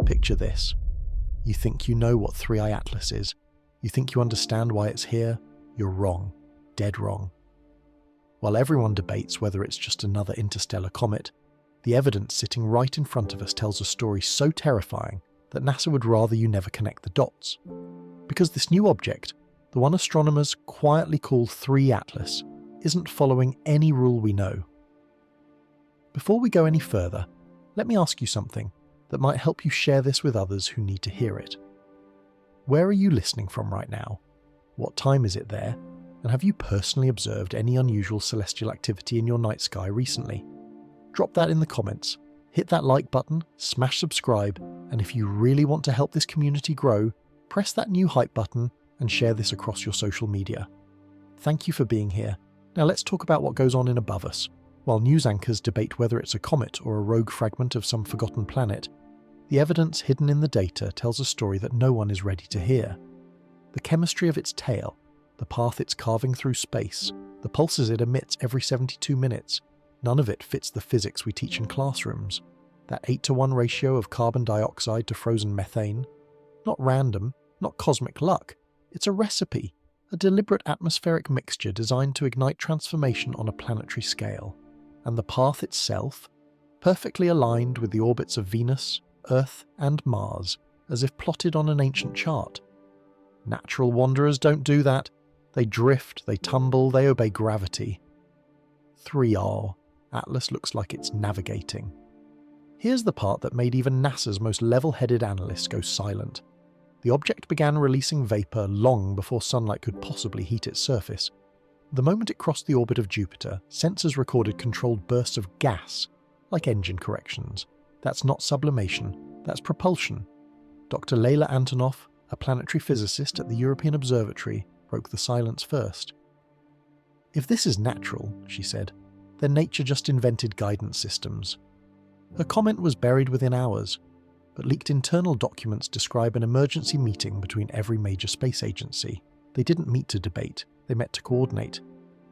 Picture this. You think you know what 3i Atlas is. You think you understand why it's here. You're wrong. Dead wrong. While everyone debates whether it's just another interstellar comet, the evidence sitting right in front of us tells a story so terrifying that NASA would rather you never connect the dots. Because this new object, the one astronomers quietly call 3 Atlas, isn't following any rule we know. Before we go any further, let me ask you something that might help you share this with others who need to hear it. Where are you listening from right now? What time is it there? And have you personally observed any unusual celestial activity in your night sky recently? Drop that in the comments, hit that like button, smash subscribe, and if you really want to help this community grow, press that new hype button and share this across your social media. Thank you for being here. Now let's talk about what goes on in above us. While news anchors debate whether it's a comet or a rogue fragment of some forgotten planet, the evidence hidden in the data tells a story that no one is ready to hear. The chemistry of its tail, the path it's carving through space, the pulses it emits every 72 minutes, none of it fits the physics we teach in classrooms. That 8-to-1 ratio of carbon dioxide to frozen methane. Not random, not cosmic luck. It's a recipe, a deliberate atmospheric mixture designed to ignite transformation on a planetary scale. And the path itself, perfectly aligned with the orbits of Venus, Earth and Mars, as if plotted on an ancient chart. Natural wanderers don't do that. They drift, they tumble, they obey gravity. 3R, Atlas looks like it's navigating. Here's the part that made even NASA's most level-headed analysts go silent. The object began releasing vapor long before sunlight could possibly heat its surface. The moment it crossed the orbit of Jupiter, sensors recorded controlled bursts of gas, like engine corrections. That's not sublimation, that's propulsion. Dr. Leila Antonov, a planetary physicist at the European Observatory, broke the silence first. If this is natural, she said, then nature just invented guidance systems. Her comment was buried within hours, but leaked internal documents describe an emergency meeting between every major space agency. They didn't meet to debate, they met to coordinate.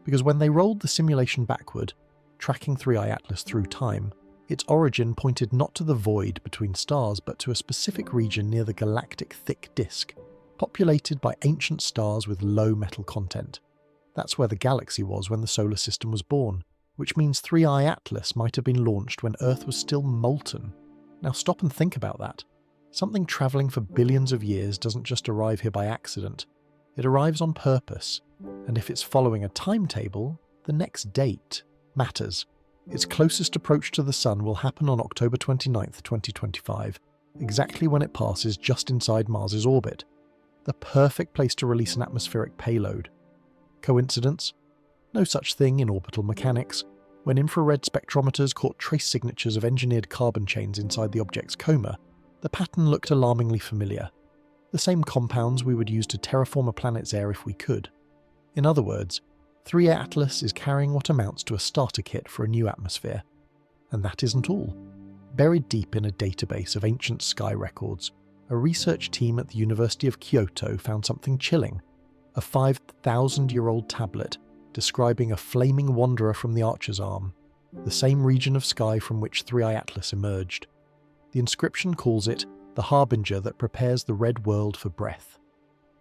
Because when they rolled the simulation backward, tracking 3i Atlas through time, its origin pointed not to the void between stars but to a specific region near the galactic thick disk, populated by ancient stars with low metal content. That's where the galaxy was when the solar system was born, which means 3i Atlas might have been launched when Earth was still molten. Now stop and think about that. Something travelling for billions of years doesn't just arrive here by accident. It arrives on purpose, and if it's following a timetable, the next date matters. Its closest approach to the Sun will happen on October 29th, 2025, exactly when it passes just inside Mars's orbit. The perfect place to release an atmospheric payload. Coincidence? No such thing in orbital mechanics. When infrared spectrometers caught trace signatures of engineered carbon chains inside the object's coma, the pattern looked alarmingly familiar. The same compounds we would use to terraform a planet's air if we could. In other words, 3i Atlas is carrying what amounts to a starter kit for a new atmosphere. And that isn't all. Buried deep in a database of ancient sky records, a research team at the University of Kyoto found something chilling. A 5,000-year-old tablet describing a flaming wanderer from the Archer's Arm, the same region of sky from which 3i Atlas emerged. The inscription calls it the harbinger that prepares the red world for breath.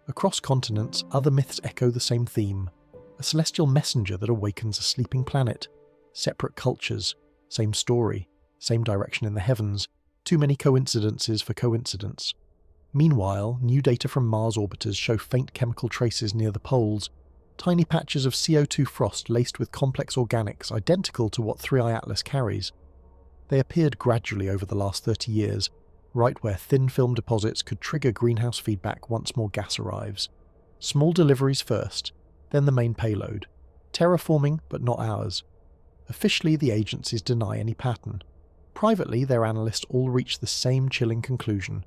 Across continents, other myths echo the same theme. A celestial messenger that awakens a sleeping planet. Separate cultures, same story, same direction in the heavens, too many coincidences for coincidence. Meanwhile, new data from Mars orbiters show faint chemical traces near the poles, tiny patches of CO2 frost laced with complex organics identical to what 3i Atlas carries. They appeared gradually over the last 30 years, right where thin film deposits could trigger greenhouse feedback once more gas arrives. Small deliveries first, then the main payload. Terraforming, but not ours. Officially, the agencies deny any pattern. Privately, their analysts all reach the same chilling conclusion.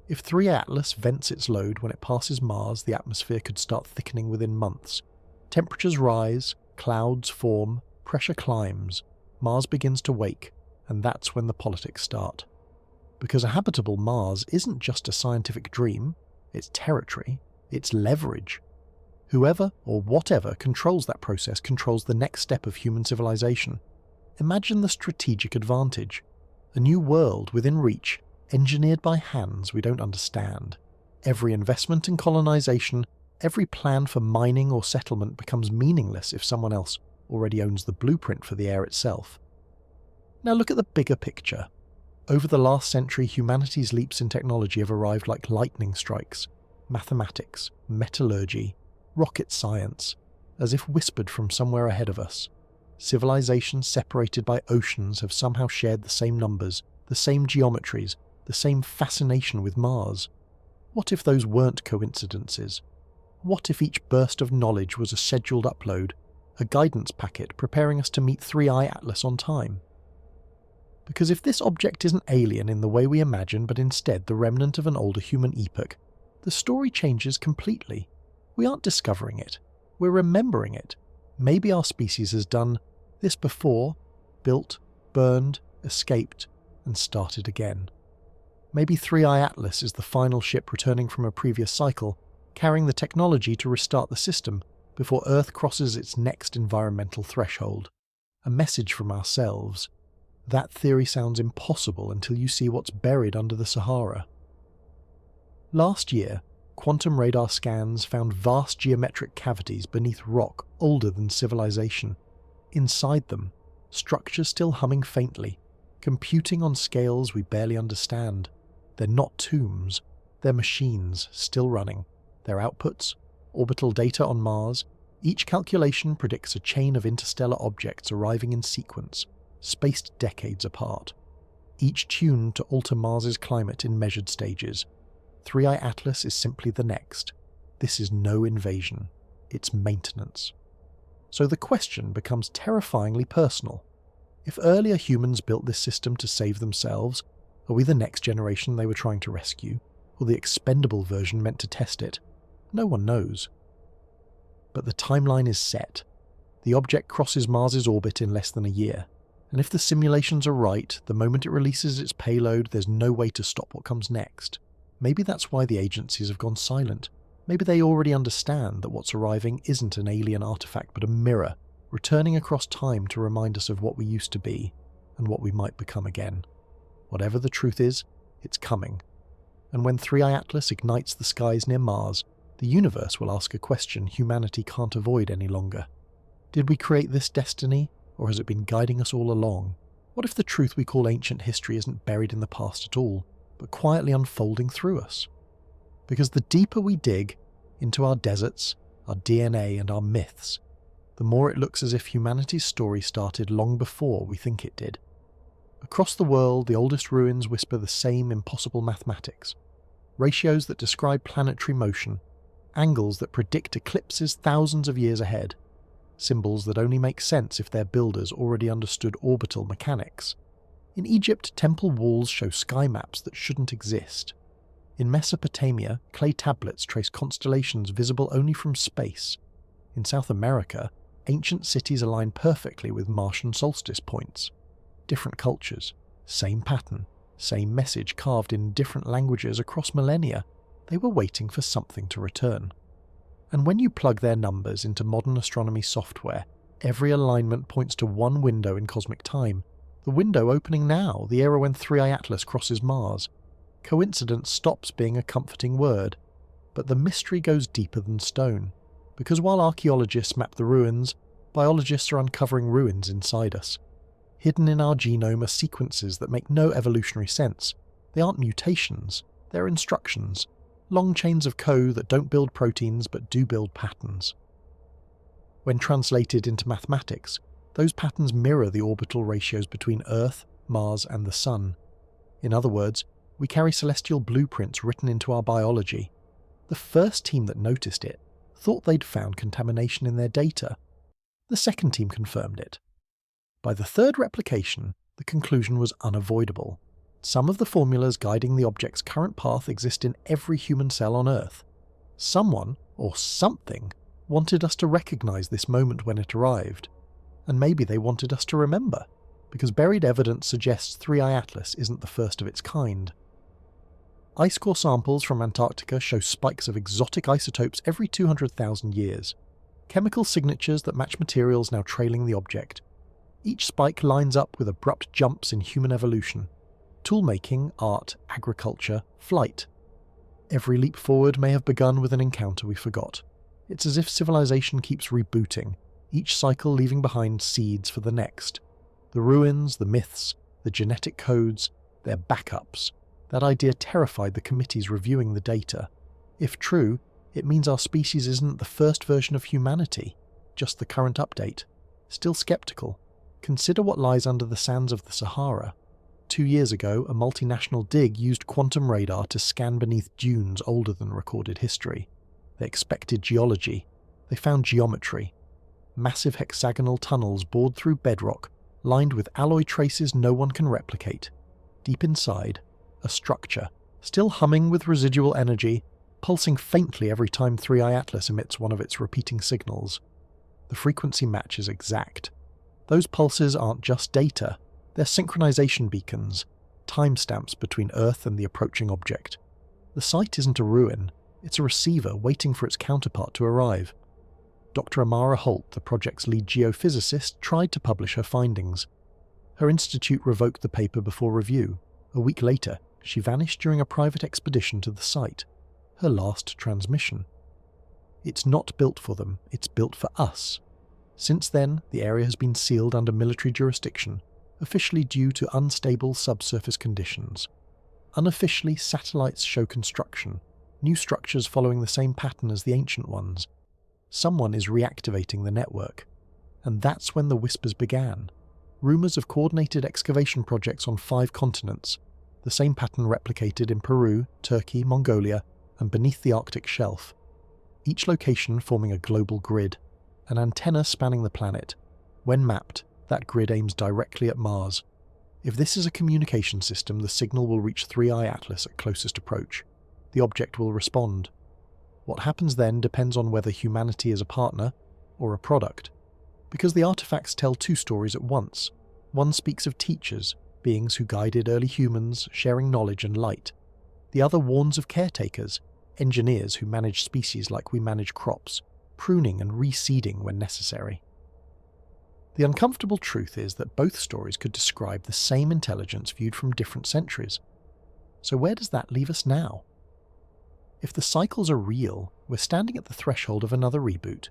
If 3i Atlas vents its load when it passes Mars, the atmosphere could start thickening within months. Temperatures rise, clouds form, pressure climbs, Mars begins to wake, and that's when the politics start. Because a habitable Mars isn't just a scientific dream, it's territory, it's leverage. Whoever or whatever controls that process controls the next step of human civilization. Imagine the strategic advantage. A new world within reach, engineered by hands we don't understand. Every investment in colonization, every plan for mining or settlement becomes meaningless if someone else already owns the blueprint for the air itself. Now look at the bigger picture. Over the last century, humanity's leaps in technology have arrived like lightning strikes. Mathematics, metallurgy, rocket science, as if whispered from somewhere ahead of us. Civilizations separated by oceans have somehow shared the same numbers, the same geometries, the same fascination with Mars. What if those weren't coincidences? What if each burst of knowledge was a scheduled upload, a guidance packet preparing us to meet 3i Atlas on time? Because if this object isn't alien in the way we imagine, but instead the remnant of an older human epoch, the story changes completely. We aren't discovering it. We're remembering it. Maybe our species has done this before, built, burned, escaped, and started again. Maybe 3i Atlas is the final ship returning from a previous cycle, carrying the technology to restart the system before Earth crosses its next environmental threshold. A message from ourselves. That theory sounds impossible until you see what's buried under the Sahara. Last year, quantum radar scans found vast geometric cavities beneath rock older than civilization. Inside them, structures still humming faintly, computing on scales we barely understand. They're not tombs, they're machines still running. Their outputs, orbital data on Mars, each calculation predicts a chain of interstellar objects arriving in sequence, spaced decades apart, each tuned to alter Mars's climate in measured stages. 3i Atlas is simply the next. This is no invasion, it's maintenance. So the question becomes terrifyingly personal. If earlier humans built this system to save themselves, are we the next generation they were trying to rescue, or the expendable version meant to test it? No one knows. But the timeline is set. The object crosses Mars's orbit in less than a year, and if the simulations are right, the moment it releases its payload, there's no way to stop what comes next. Maybe that's why the agencies have gone silent. Maybe they already understand that what's arriving isn't an alien artifact but a mirror, returning across time to remind us of what we used to be, and what we might become again. Whatever the truth is, it's coming. And when 3i Atlas ignites the skies near Mars, the universe will ask a question humanity can't avoid any longer. Did we create this destiny, or has it been guiding us all along? What if the truth we call ancient history isn't buried in the past at all, but quietly unfolding through us? Because the deeper we dig into our deserts, our DNA and our myths, the more it looks as if humanity's story started long before we think it did. Across the world, the oldest ruins whisper the same impossible mathematics. Ratios that describe planetary motion, angles that predict eclipses thousands of years ahead, symbols that only make sense if their builders already understood orbital mechanics. In Egypt, temple walls show sky maps that shouldn't exist. In Mesopotamia, clay tablets trace constellations visible only from space. In South America, ancient cities align perfectly with Martian solstice points. Different cultures, same pattern, same message carved in different languages across millennia. They were waiting for something to return. And when you plug their numbers into modern astronomy software, every alignment points to one window in cosmic time. The window opening now, the era when 3i Atlas crosses Mars. Coincidence stops being a comforting word, but the mystery goes deeper than stone. Because while archaeologists map the ruins, biologists are uncovering ruins inside us. Hidden in our genome are sequences that make no evolutionary sense. They aren't mutations, they're instructions. Long chains of code that don't build proteins but do build patterns. When translated into mathematics, those patterns mirror the orbital ratios between Earth, Mars and the Sun. In other words, we carry celestial blueprints written into our biology. The first team that noticed it thought they'd found contamination in their data. The second team confirmed it. By the third replication, the conclusion was unavoidable. Some of the formulas guiding the object's current path exist in every human cell on Earth. Someone, or something, wanted us to recognize this moment when it arrived. And maybe they wanted us to remember, because buried evidence suggests 3i Atlas isn't the first of its kind. Ice core samples from Antarctica show spikes of exotic isotopes every 200,000 years, chemical signatures that match materials now trailing the object. Each spike lines up with abrupt jumps in human evolution. toolmaking, art, agriculture, flight. Every leap forward may have begun with an encounter we forgot. It's as if civilization keeps rebooting, each cycle leaving behind seeds for the next. The ruins, the myths, the genetic codes, they're backups. That idea terrified the committees reviewing the data. If true, it means our species isn't the first version of humanity, just the current update. Still skeptical. Consider what lies under the sands of the Sahara. 2 years ago, a multinational dig used quantum radar to scan beneath dunes older than recorded history. They expected geology. They found geometry. Massive hexagonal tunnels bored through bedrock, lined with alloy traces no one can replicate. Deep inside, a structure, still humming with residual energy, pulsing faintly every time 3i Atlas emits one of its repeating signals. The frequency match is exact. Those pulses aren't just data, they're synchronization beacons, timestamps between Earth and the approaching object. The site isn't a ruin, it's a receiver waiting for its counterpart to arrive. Dr. Amara Holt, the project's lead geophysicist, tried to publish her findings. Her institute revoked the paper before review. A week later, she vanished during a private expedition to the site. Her last transmission. It's not built for them, it's built for us. Since then, the area has been sealed under military jurisdiction, officially due to unstable subsurface conditions. Unofficially, satellites show construction, new structures following the same pattern as the ancient ones. Someone is reactivating the network. And that's when the whispers began. Rumours of coordinated excavation projects on 5 continents, the same pattern replicated in Peru, Turkey, Mongolia, and beneath the Arctic shelf. Each location forming a global grid, an antenna spanning the planet. When mapped, that grid aims directly at Mars. If this is a communication system, the signal will reach 3i Atlas at closest approach. The object will respond. What happens then depends on whether humanity is a partner or a product. Because the artifacts tell 2 stories at once. One speaks of teachers, beings who guided early humans, sharing knowledge and light. The other warns of caretakers, engineers who manage species like we manage crops, pruning and reseeding when necessary. The uncomfortable truth is that both stories could describe the same intelligence viewed from different centuries. So where does that leave us now? If the cycles are real, we're standing at the threshold of another reboot.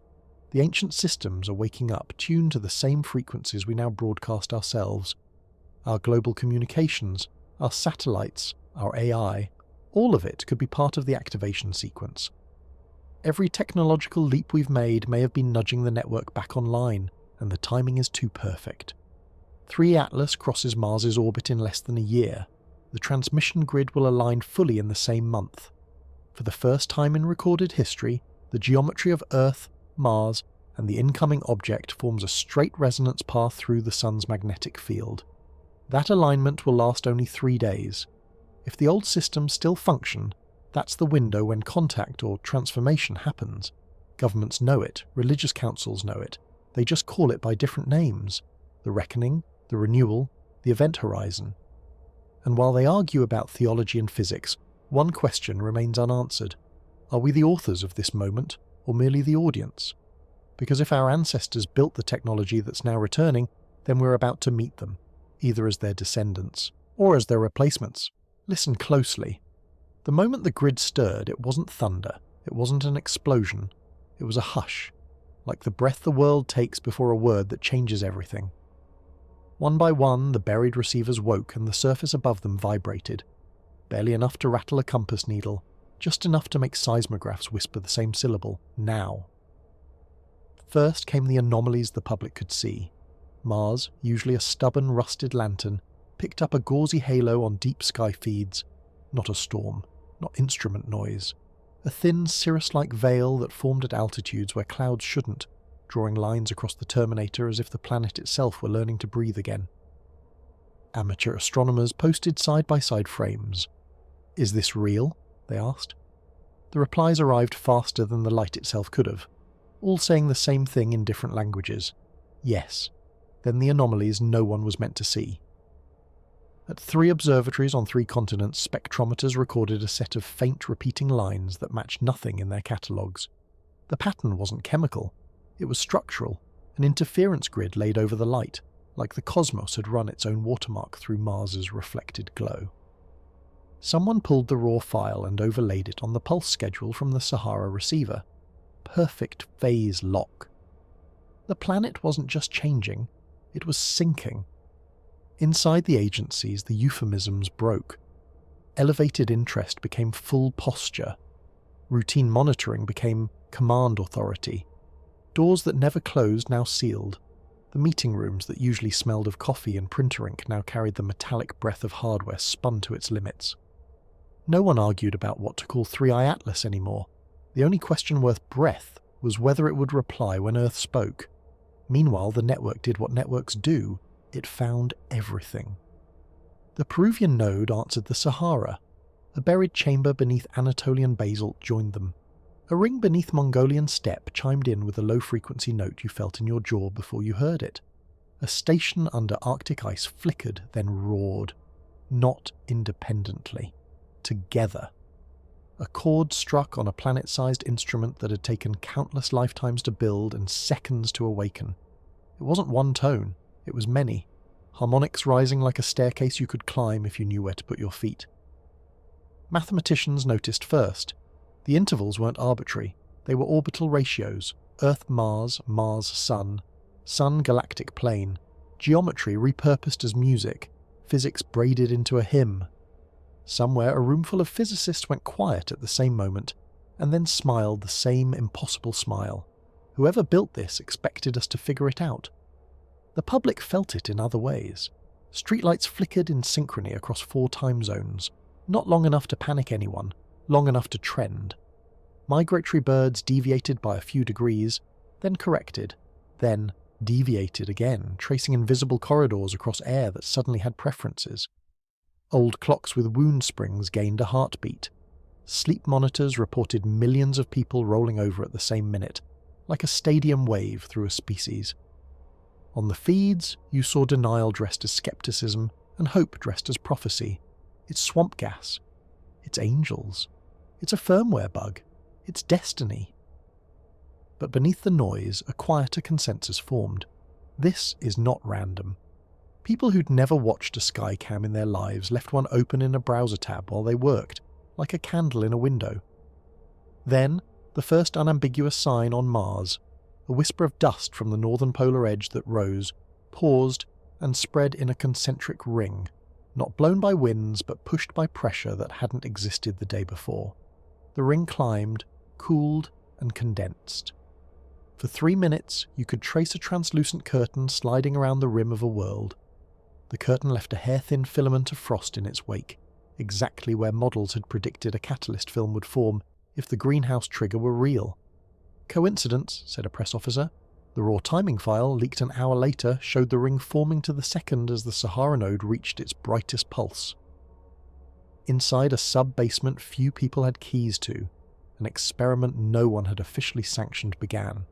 The ancient systems are waking up, tuned to the same frequencies we now broadcast ourselves. Our global communications, our satellites, our AI, all of it could be part of the activation sequence. Every technological leap we've made may have been nudging the network back online, and the timing is too perfect. 3 Atlas crosses Mars's orbit in less than a year. The transmission grid will align fully in the same month. For the first time in recorded history, the geometry of Earth, Mars, and the incoming object forms a straight resonance path through the Sun's magnetic field. That alignment will last only 3 days. If the old systems still function, that's the window when contact or transformation happens. Governments know it, religious councils know it. They just call it by different names. The reckoning, the renewal, the event horizon. And while they argue about theology and physics, one question remains unanswered. Are we the authors of this moment, or merely the audience? Because if our ancestors built the technology that's now returning, then we're about to meet them, either as their descendants, or as their replacements. Listen closely. The moment the grid stirred, it wasn't thunder, it wasn't an explosion, it was a hush, like the breath the world takes before a word that changes everything. One by one, the buried receivers woke and the surface above them vibrated. Barely enough to rattle a compass needle, just enough to make seismographs whisper the same syllable, now. First came the anomalies the public could see. Mars, usually a stubborn, rusted lantern, picked up a gauzy halo on deep sky feeds. Not a storm, not instrument noise. A thin, cirrus-like veil that formed at altitudes where clouds shouldn't, drawing lines across the terminator as if the planet itself were learning to breathe again. Amateur astronomers posted side-by-side frames. "Is this real?" they asked. The replies arrived faster than the light itself could have, all saying the same thing in different languages. Yes. Then the anomalies no one was meant to see. At 3 observatories on 3 continents, spectrometers recorded a set of faint repeating lines that matched nothing in their catalogues. The pattern wasn't chemical, it was structural, an interference grid laid over the light. like the cosmos had run its own watermark through Mars's reflected glow. Someone pulled the raw file and overlaid it on the pulse schedule from the Sahara receiver. Perfect phase lock. The planet wasn't just changing, it was sinking. Inside the agencies, the euphemisms broke. Elevated interest became full posture. Routine monitoring became command authority. Doors that never closed now sealed. The meeting rooms that usually smelled of coffee and printer ink now carried the metallic breath of hardware spun to its limits. No one argued about what to call 3i Atlas anymore. The only question worth breath was whether it would reply when Earth spoke. Meanwhile, the network did what networks do. It found everything. The Peruvian node answered the Sahara. A buried chamber beneath Anatolian basalt joined them. A ring beneath Mongolian steppe chimed in with a low-frequency note you felt in your jaw before you heard it. A station under Arctic ice flickered, then roared. Not independently. Together. A chord struck on a planet-sized instrument that had taken countless lifetimes to build and seconds to awaken. It wasn't one tone, it was many. Harmonics rising like a staircase you could climb if you knew where to put your feet. Mathematicians noticed first. The intervals weren't arbitrary. They were orbital ratios. Earth-Mars, Mars-Sun, Sun-galactic plane. Geometry repurposed as music. Physics braided into a hymn. Somewhere, a roomful of physicists went quiet at the same moment, and then smiled the same impossible smile. Whoever built this expected us to figure it out. The public felt it in other ways. Streetlights flickered in synchrony across 4 time zones. Not long enough to panic anyone, long enough to trend. Migratory birds deviated by a few degrees, then corrected, then deviated again, tracing invisible corridors across air that suddenly had preferences. Old clocks with wound springs gained a heartbeat. Sleep monitors reported millions of people rolling over at the same minute, like a stadium wave through a species. On the feeds, you saw denial dressed as skepticism and hope dressed as prophecy. It's swamp gas. It's angels. It's a firmware bug. It's destiny. But beneath the noise, a quieter consensus formed. This is not random. People who'd never watched a sky cam in their lives left one open in a browser tab while they worked, like a candle in a window. Then, the first unambiguous sign on Mars, a whisper of dust from the northern polar edge that rose, paused, and spread in a concentric ring, not blown by winds but pushed by pressure that hadn't existed the day before. The ring climbed, cooled, and condensed. For 3 minutes, you could trace a translucent curtain sliding around the rim of a world. The curtain left a hair-thin filament of frost in its wake, exactly where models had predicted a catalyst film would form if the greenhouse trigger were real. Coincidence, said a press officer. The raw timing file, leaked an hour later, showed the ring forming to the second as the Sahara node reached its brightest pulse. Inside a sub-basement few people had keys to, an experiment no one had officially sanctioned began.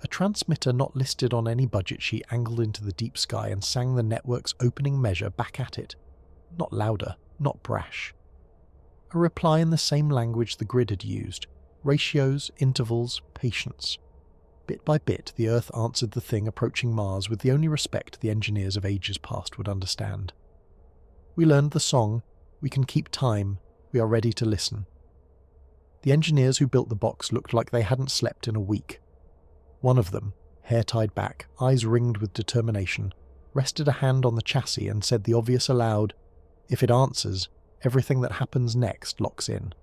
A transmitter not listed on any budget sheet angled into the deep sky and sang the network's opening measure back at it. Not louder, not brash. A reply in the same language the grid had used. Ratios, intervals, patience. Bit by bit, the Earth answered the thing approaching Mars with the only respect the engineers of ages past would understand. We learned the song. We can keep time. We are ready to listen. The engineers who built the box looked like they hadn't slept in a week. One of them, hair tied back, eyes ringed with determination, rested a hand on the chassis and said the obvious aloud, "If it answers, everything that happens next locks in."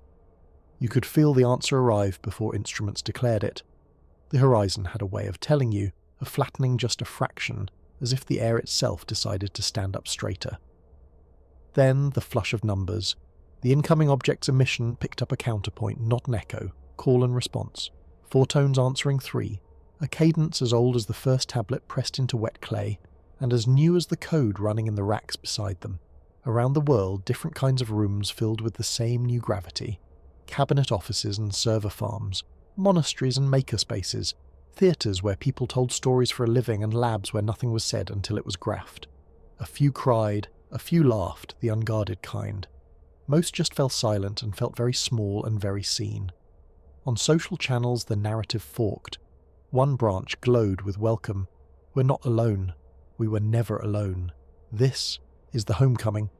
You could feel the answer arrive before instruments declared it. The horizon had a way of telling you, of flattening just a fraction, as if the air itself decided to stand up straighter. Then the flush of numbers. The incoming object's emission picked up a counterpoint, not an echo, call and response. 4 tones answering 3, a cadence as old as the first tablet pressed into wet clay, and as new as the code running in the racks beside them. Around the world, different kinds of rooms filled with the same new gravity. Cabinet offices and server farms, monasteries and makerspaces, theatres where people told stories for a living and labs where nothing was said until it was graphed. A few cried, a few laughed, the unguarded kind. Most just fell silent and felt very small and very seen. On social channels the narrative forked. One branch glowed with welcome. We're not alone. We were never alone. This is the homecoming.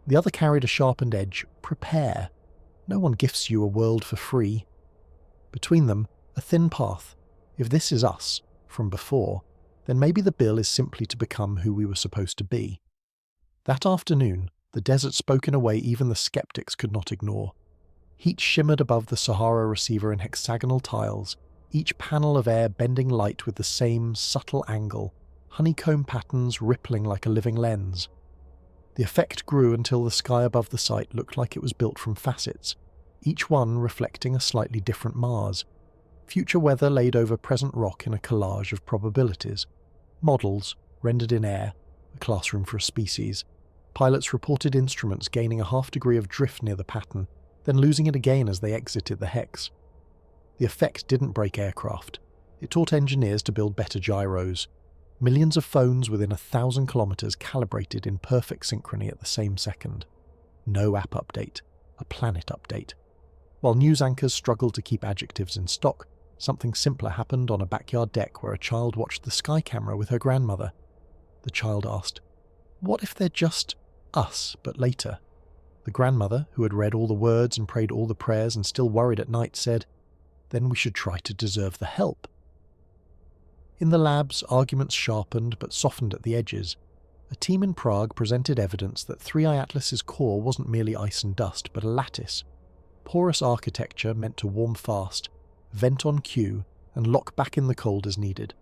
The other carried a sharpened edge. Prepare. No one gifts you a world for free. Between them, a thin path. If this is us, from before, then maybe the bill is simply to become who we were supposed to be. That afternoon, the desert spoke in a way even the skeptics could not ignore. Heat shimmered above the Sahara receiver in hexagonal tiles, each panel of air bending light with the same subtle angle, honeycomb patterns rippling like a living lens. The effect grew until the sky above the site looked like it was built from facets, each one reflecting a slightly different Mars. Future weather laid over present rock in a collage of probabilities. Models, rendered in air, a classroom for a species. Pilots reported instruments gaining a half-degree of drift near the pattern, then losing it again as they exited the hex. The effect didn't break aircraft. It taught engineers to build better gyros. Millions of phones within 1,000 kilometers calibrated in perfect synchrony at the same second. No app update, a planet update. While news anchors struggled to keep adjectives in stock, something simpler happened on a backyard deck where a child watched the sky camera with her grandmother. The child asked, "What if they're just us, but later?" The grandmother, who had read all the words and prayed all the prayers and still worried at night, said, "Then we should try to deserve the help." In the labs, arguments sharpened but softened at the edges. A team in Prague presented evidence that 3I Atlas's core wasn't merely ice and dust, but a lattice. Porous architecture meant to warm fast, vent on cue, and lock back in the cold as needed.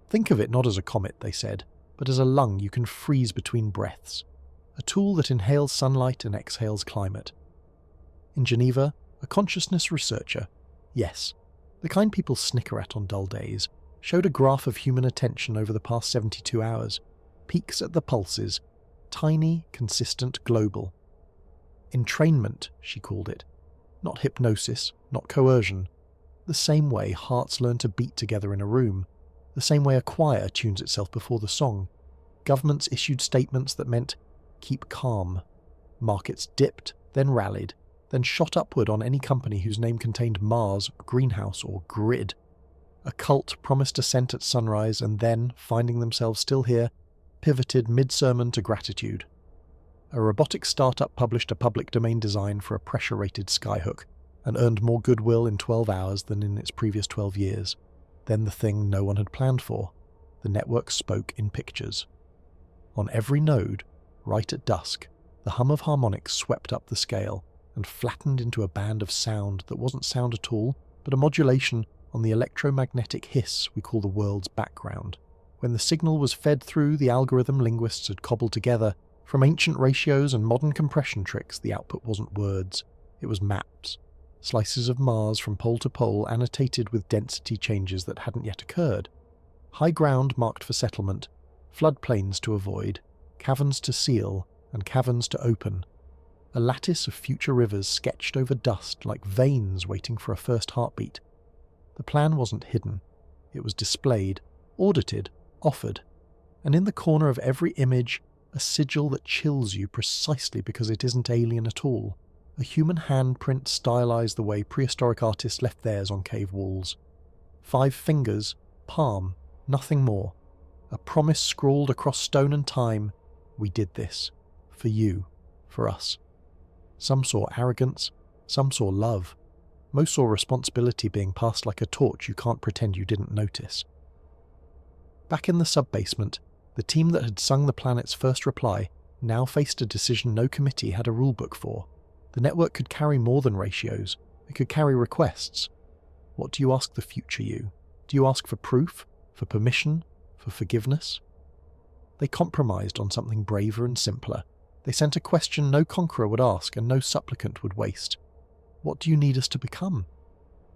Think of it not as a comet, they said, but as a lung you can freeze between breaths. A tool that inhales sunlight and exhales climate. In Geneva, a consciousness researcher, yes, the kind people snicker at on dull days, showed a graph of human attention over the past 72 hours, peaks at the pulses, tiny, consistent, global. Entrainment, she called it. Not hypnosis, not coercion. The same way hearts learn to beat together in a room, the same way a choir tunes itself before the song. Governments issued statements that meant, keep calm. Markets dipped, then rallied, then shot upward on any company whose name contained Mars, greenhouse, or grid. A cult promised ascent at sunrise and then, finding themselves still here, pivoted mid-sermon to gratitude. A robotics startup published a public domain design for a pressure-rated skyhook and earned more goodwill in 12 hours than in its previous 12 years. Then the thing no one had planned for. The network spoke in pictures. On every node, right at dusk, the hum of harmonics swept up the scale and flattened into a band of sound that wasn't sound at all, but a modulation on the electromagnetic hiss we call the world's background. When the signal was fed through, the algorithm linguists had cobbled together, from ancient ratios and modern compression tricks, the output wasn't words, it was maps. Slices of Mars from pole to pole annotated with density changes that hadn't yet occurred. High ground marked for settlement, floodplains to avoid, caverns to seal, and caverns to open. A lattice of future rivers sketched over dust like veins waiting for a first heartbeat. The plan wasn't hidden. It was displayed, audited, offered. And in the corner of every image, a sigil that chills you precisely because it isn't alien at all. A human handprint stylized the way prehistoric artists left theirs on cave walls. 5 fingers, palm, nothing more. A promise scrawled across stone and time. We did this. For you. For us. Some saw arrogance. Some saw love. Most saw responsibility being passed like a torch you can't pretend you didn't notice. Back in the sub-basement, the team that had sung the planet's first reply now faced a decision no committee had a rulebook for. The network could carry more than ratios. It could carry requests. What do you ask the future you? Do you ask for proof? For permission? For forgiveness? They compromised on something braver and simpler. They sent a question no conqueror would ask and no supplicant would waste. What do you need us to become?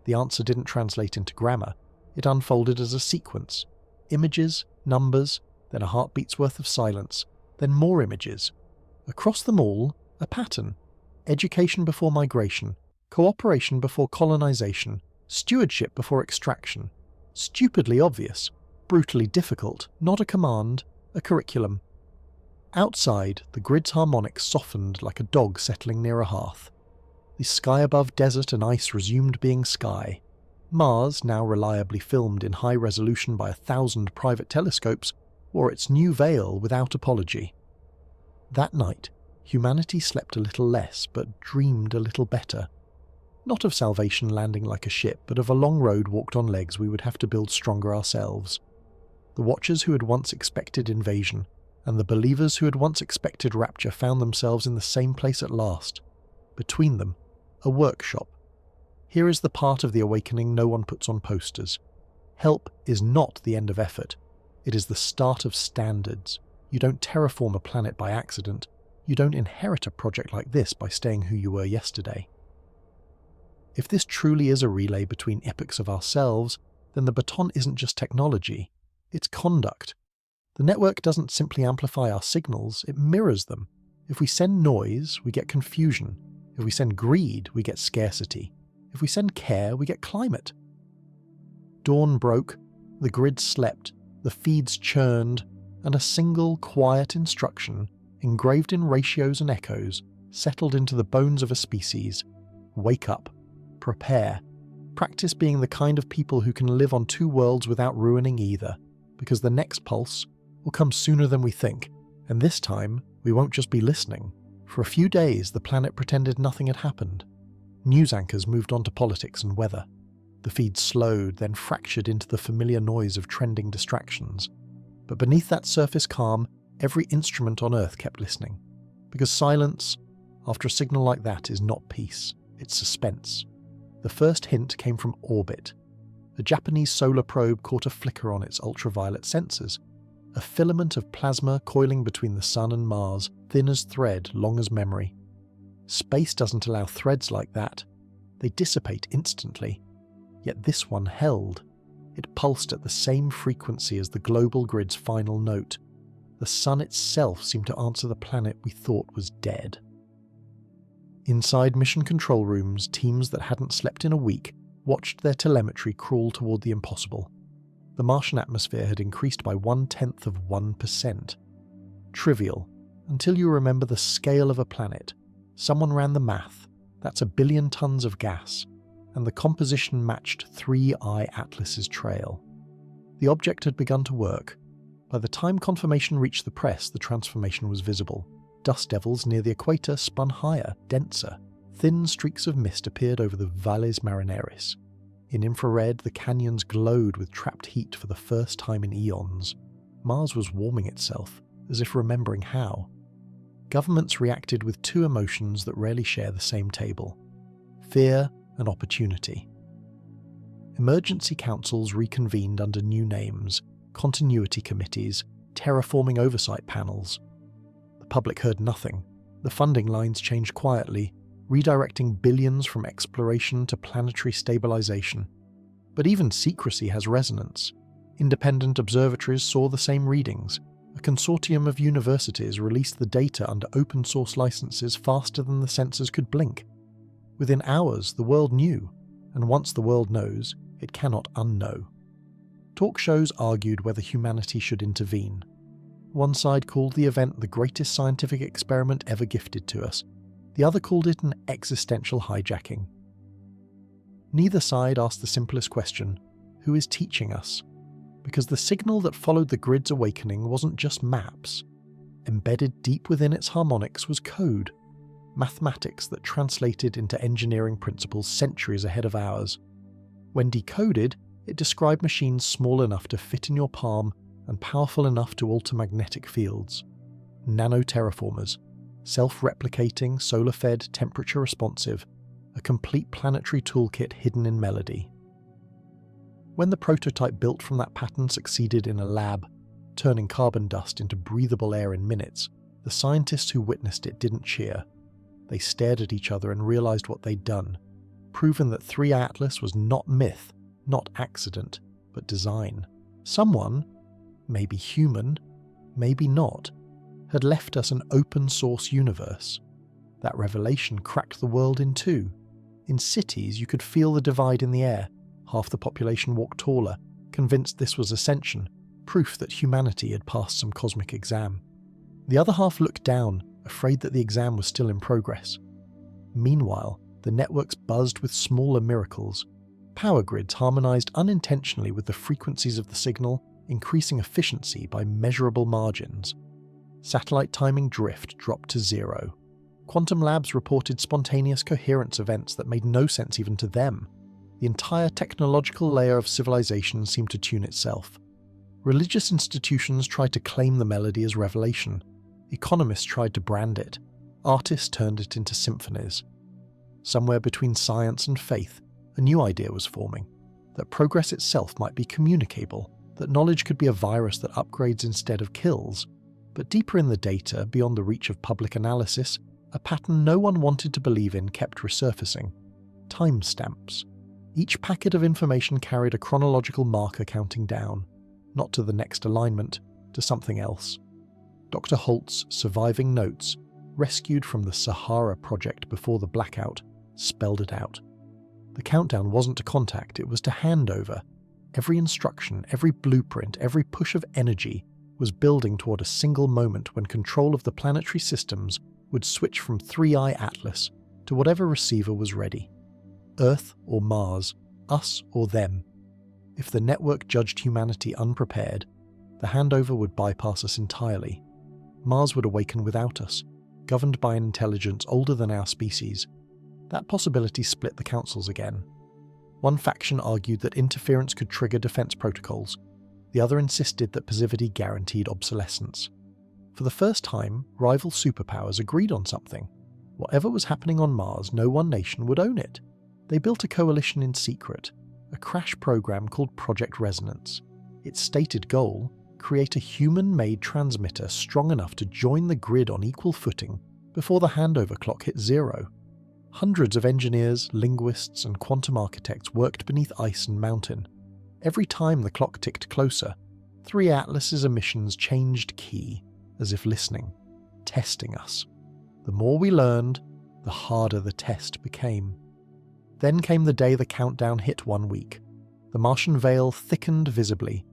The answer didn't translate into grammar. It unfolded as a sequence. Images, numbers, then a heartbeat's worth of silence, then more images. Across them all, a pattern. Education before migration, cooperation before colonization, stewardship before extraction. Stupidly obvious, brutally difficult, not a command, a curriculum. Outside, the grid's harmonics softened like a dog settling near a hearth. The sky above desert and ice resumed being sky. Mars, now reliably filmed in high resolution by 1,000 private telescopes, wore its new veil without apology. That night, humanity slept a little less, but dreamed a little better. Not of salvation landing like a ship, but of a long road walked on legs we would have to build stronger ourselves. The watchers who had once expected invasion, and the believers who had once expected rapture found themselves in the same place at last. Between them, a workshop. Here is the part of the awakening no one puts on posters. Help is not the end of effort. It is the start of standards. You don't terraform a planet by accident. You don't inherit a project like this by staying who you were yesterday. If this truly is a relay between epochs of ourselves, then the baton isn't just technology, it's conduct. The network doesn't simply amplify our signals, it mirrors them. If we send noise, we get confusion. If we send greed, we get scarcity. If we send care, we get climate. Dawn broke, the grid slept, the feeds churned, and a single quiet instruction, engraved in ratios and echoes, settled into the bones of a species. Wake up. Prepare. Practice being the kind of people who can live on two worlds without ruining either, because the next pulse will come sooner than we think, and this time we won't just be listening. For a few days the planet pretended nothing had happened. News anchors moved on to politics and weather. The feed slowed, then fractured into the familiar noise of trending distractions. But beneath that surface calm, every instrument on Earth kept listening. Because silence, after a signal like that, is not peace, it's suspense. The first hint came from orbit. A Japanese solar probe caught a flicker on its ultraviolet sensors. A filament of plasma coiling between the Sun and Mars, thin as thread, long as memory. Space doesn't allow threads like that. They dissipate instantly. Yet this one held. It pulsed at the same frequency as the global grid's final note. The Sun itself seemed to answer the planet we thought was dead. Inside mission control rooms, teams that hadn't slept in a week watched their telemetry crawl toward the impossible. The Martian atmosphere had increased by 0.1%. Trivial, until you remember the scale of a planet. Someone ran the math. That's 1 billion tons of gas, and the composition matched 3I Atlas's trail. The object had begun to work. By the time confirmation reached the press, the transformation was visible. Dust devils near the equator spun higher, denser. Thin streaks of mist appeared over the Valles Marineris. In infrared, the canyons glowed with trapped heat for the first time in eons. Mars was warming itself, as if remembering how. Governments reacted with two emotions that rarely share the same table: fear and opportunity. Emergency councils reconvened under new names, continuity committees, terraforming oversight panels. The public heard nothing. The funding lines changed quietly, redirecting billions from exploration to planetary stabilization. But even secrecy has resonance. Independent observatories saw the same readings. A consortium of universities released the data under open-source licenses faster than the sensors could blink. Within hours, the world knew, and once the world knows, it cannot unknow. Talk shows argued whether humanity should intervene. One side called the event the greatest scientific experiment ever gifted to us. The other called it an existential hijacking. Neither side asked the simplest question: who is teaching us? Because the signal that followed the grid's awakening wasn't just maps. Embedded deep within its harmonics was code. Mathematics that translated into engineering principles centuries ahead of ours. When decoded, it described machines small enough to fit in your palm and powerful enough to alter magnetic fields. Nano-terraformers, self-replicating, solar-fed, temperature-responsive, a complete planetary toolkit hidden in melody. When the prototype built from that pattern succeeded in a lab, turning carbon dust into breathable air in minutes, the scientists who witnessed it didn't cheer. They stared at each other and realized what they'd done, proven that 3I Atlas was not myth, not accident, but design. Someone, maybe human, maybe not, had left us an open-source universe. That revelation cracked the world in two. In cities, you could feel the divide in the air. Half the population walked taller, convinced this was ascension, proof that humanity had passed some cosmic exam. The other half looked down, afraid that the exam was still in progress. Meanwhile, the networks buzzed with smaller miracles. Power grids harmonized unintentionally with the frequencies of the signal, increasing efficiency by measurable margins. Satellite timing drift dropped to 0. Quantum labs reported spontaneous coherence events that made no sense even to them. The entire technological layer of civilization seemed to tune itself. Religious institutions tried to claim the melody as revelation. Economists tried to brand it. Artists turned it into symphonies. Somewhere between science and faith, a new idea was forming, that progress itself might be communicable, that knowledge could be a virus that upgrades instead of kills. But deeper in the data, beyond the reach of public analysis, a pattern no one wanted to believe in kept resurfacing. Timestamps. Each packet of information carried a chronological marker counting down, not to the next alignment, to something else. Dr. Holt's surviving notes, rescued from the Sahara project before the blackout, spelled it out. The countdown wasn't to contact, it was to handover. Every instruction, every blueprint, every push of energy was building toward a single moment when control of the planetary systems would switch from 3i Atlas to whatever receiver was ready. Earth or Mars, us or them. If the network judged humanity unprepared, the handover would bypass us entirely. Mars would awaken without us, governed by an intelligence older than our species. That possibility split the councils again. One faction argued that interference could trigger defense protocols. The other insisted that passivity guaranteed obsolescence. For the first time, rival superpowers agreed on something. Whatever was happening on Mars, no one nation would own it. They built a coalition in secret, a crash program called Project Resonance. Its stated goal: create a human-made transmitter strong enough to join the grid on equal footing before the handover clock hit 0. Hundreds of engineers, linguists, and quantum architects worked beneath ice and mountain. Every time the clock ticked closer, 3 Atlas's emissions changed key, as if listening, testing us. The more we learned, the harder the test became. Then came the day the countdown hit 1 week. The Martian veil thickened visibly.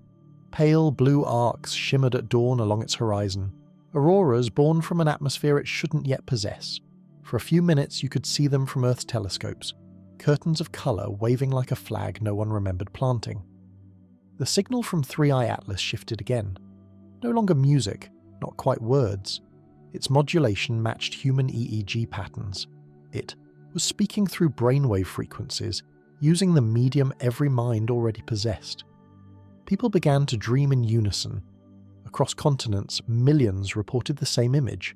Pale blue arcs shimmered at dawn along its horizon, auroras born from an atmosphere it shouldn't yet possess. For a few minutes you could see them from Earth's telescopes, curtains of colour waving like a flag no one remembered planting. The signal from 3i Atlas shifted again. No longer music, not quite words. Its modulation matched human EEG patterns. It was speaking through brainwave frequencies, using the medium every mind already possessed. People began to dream in unison. Across continents, millions reported the same image.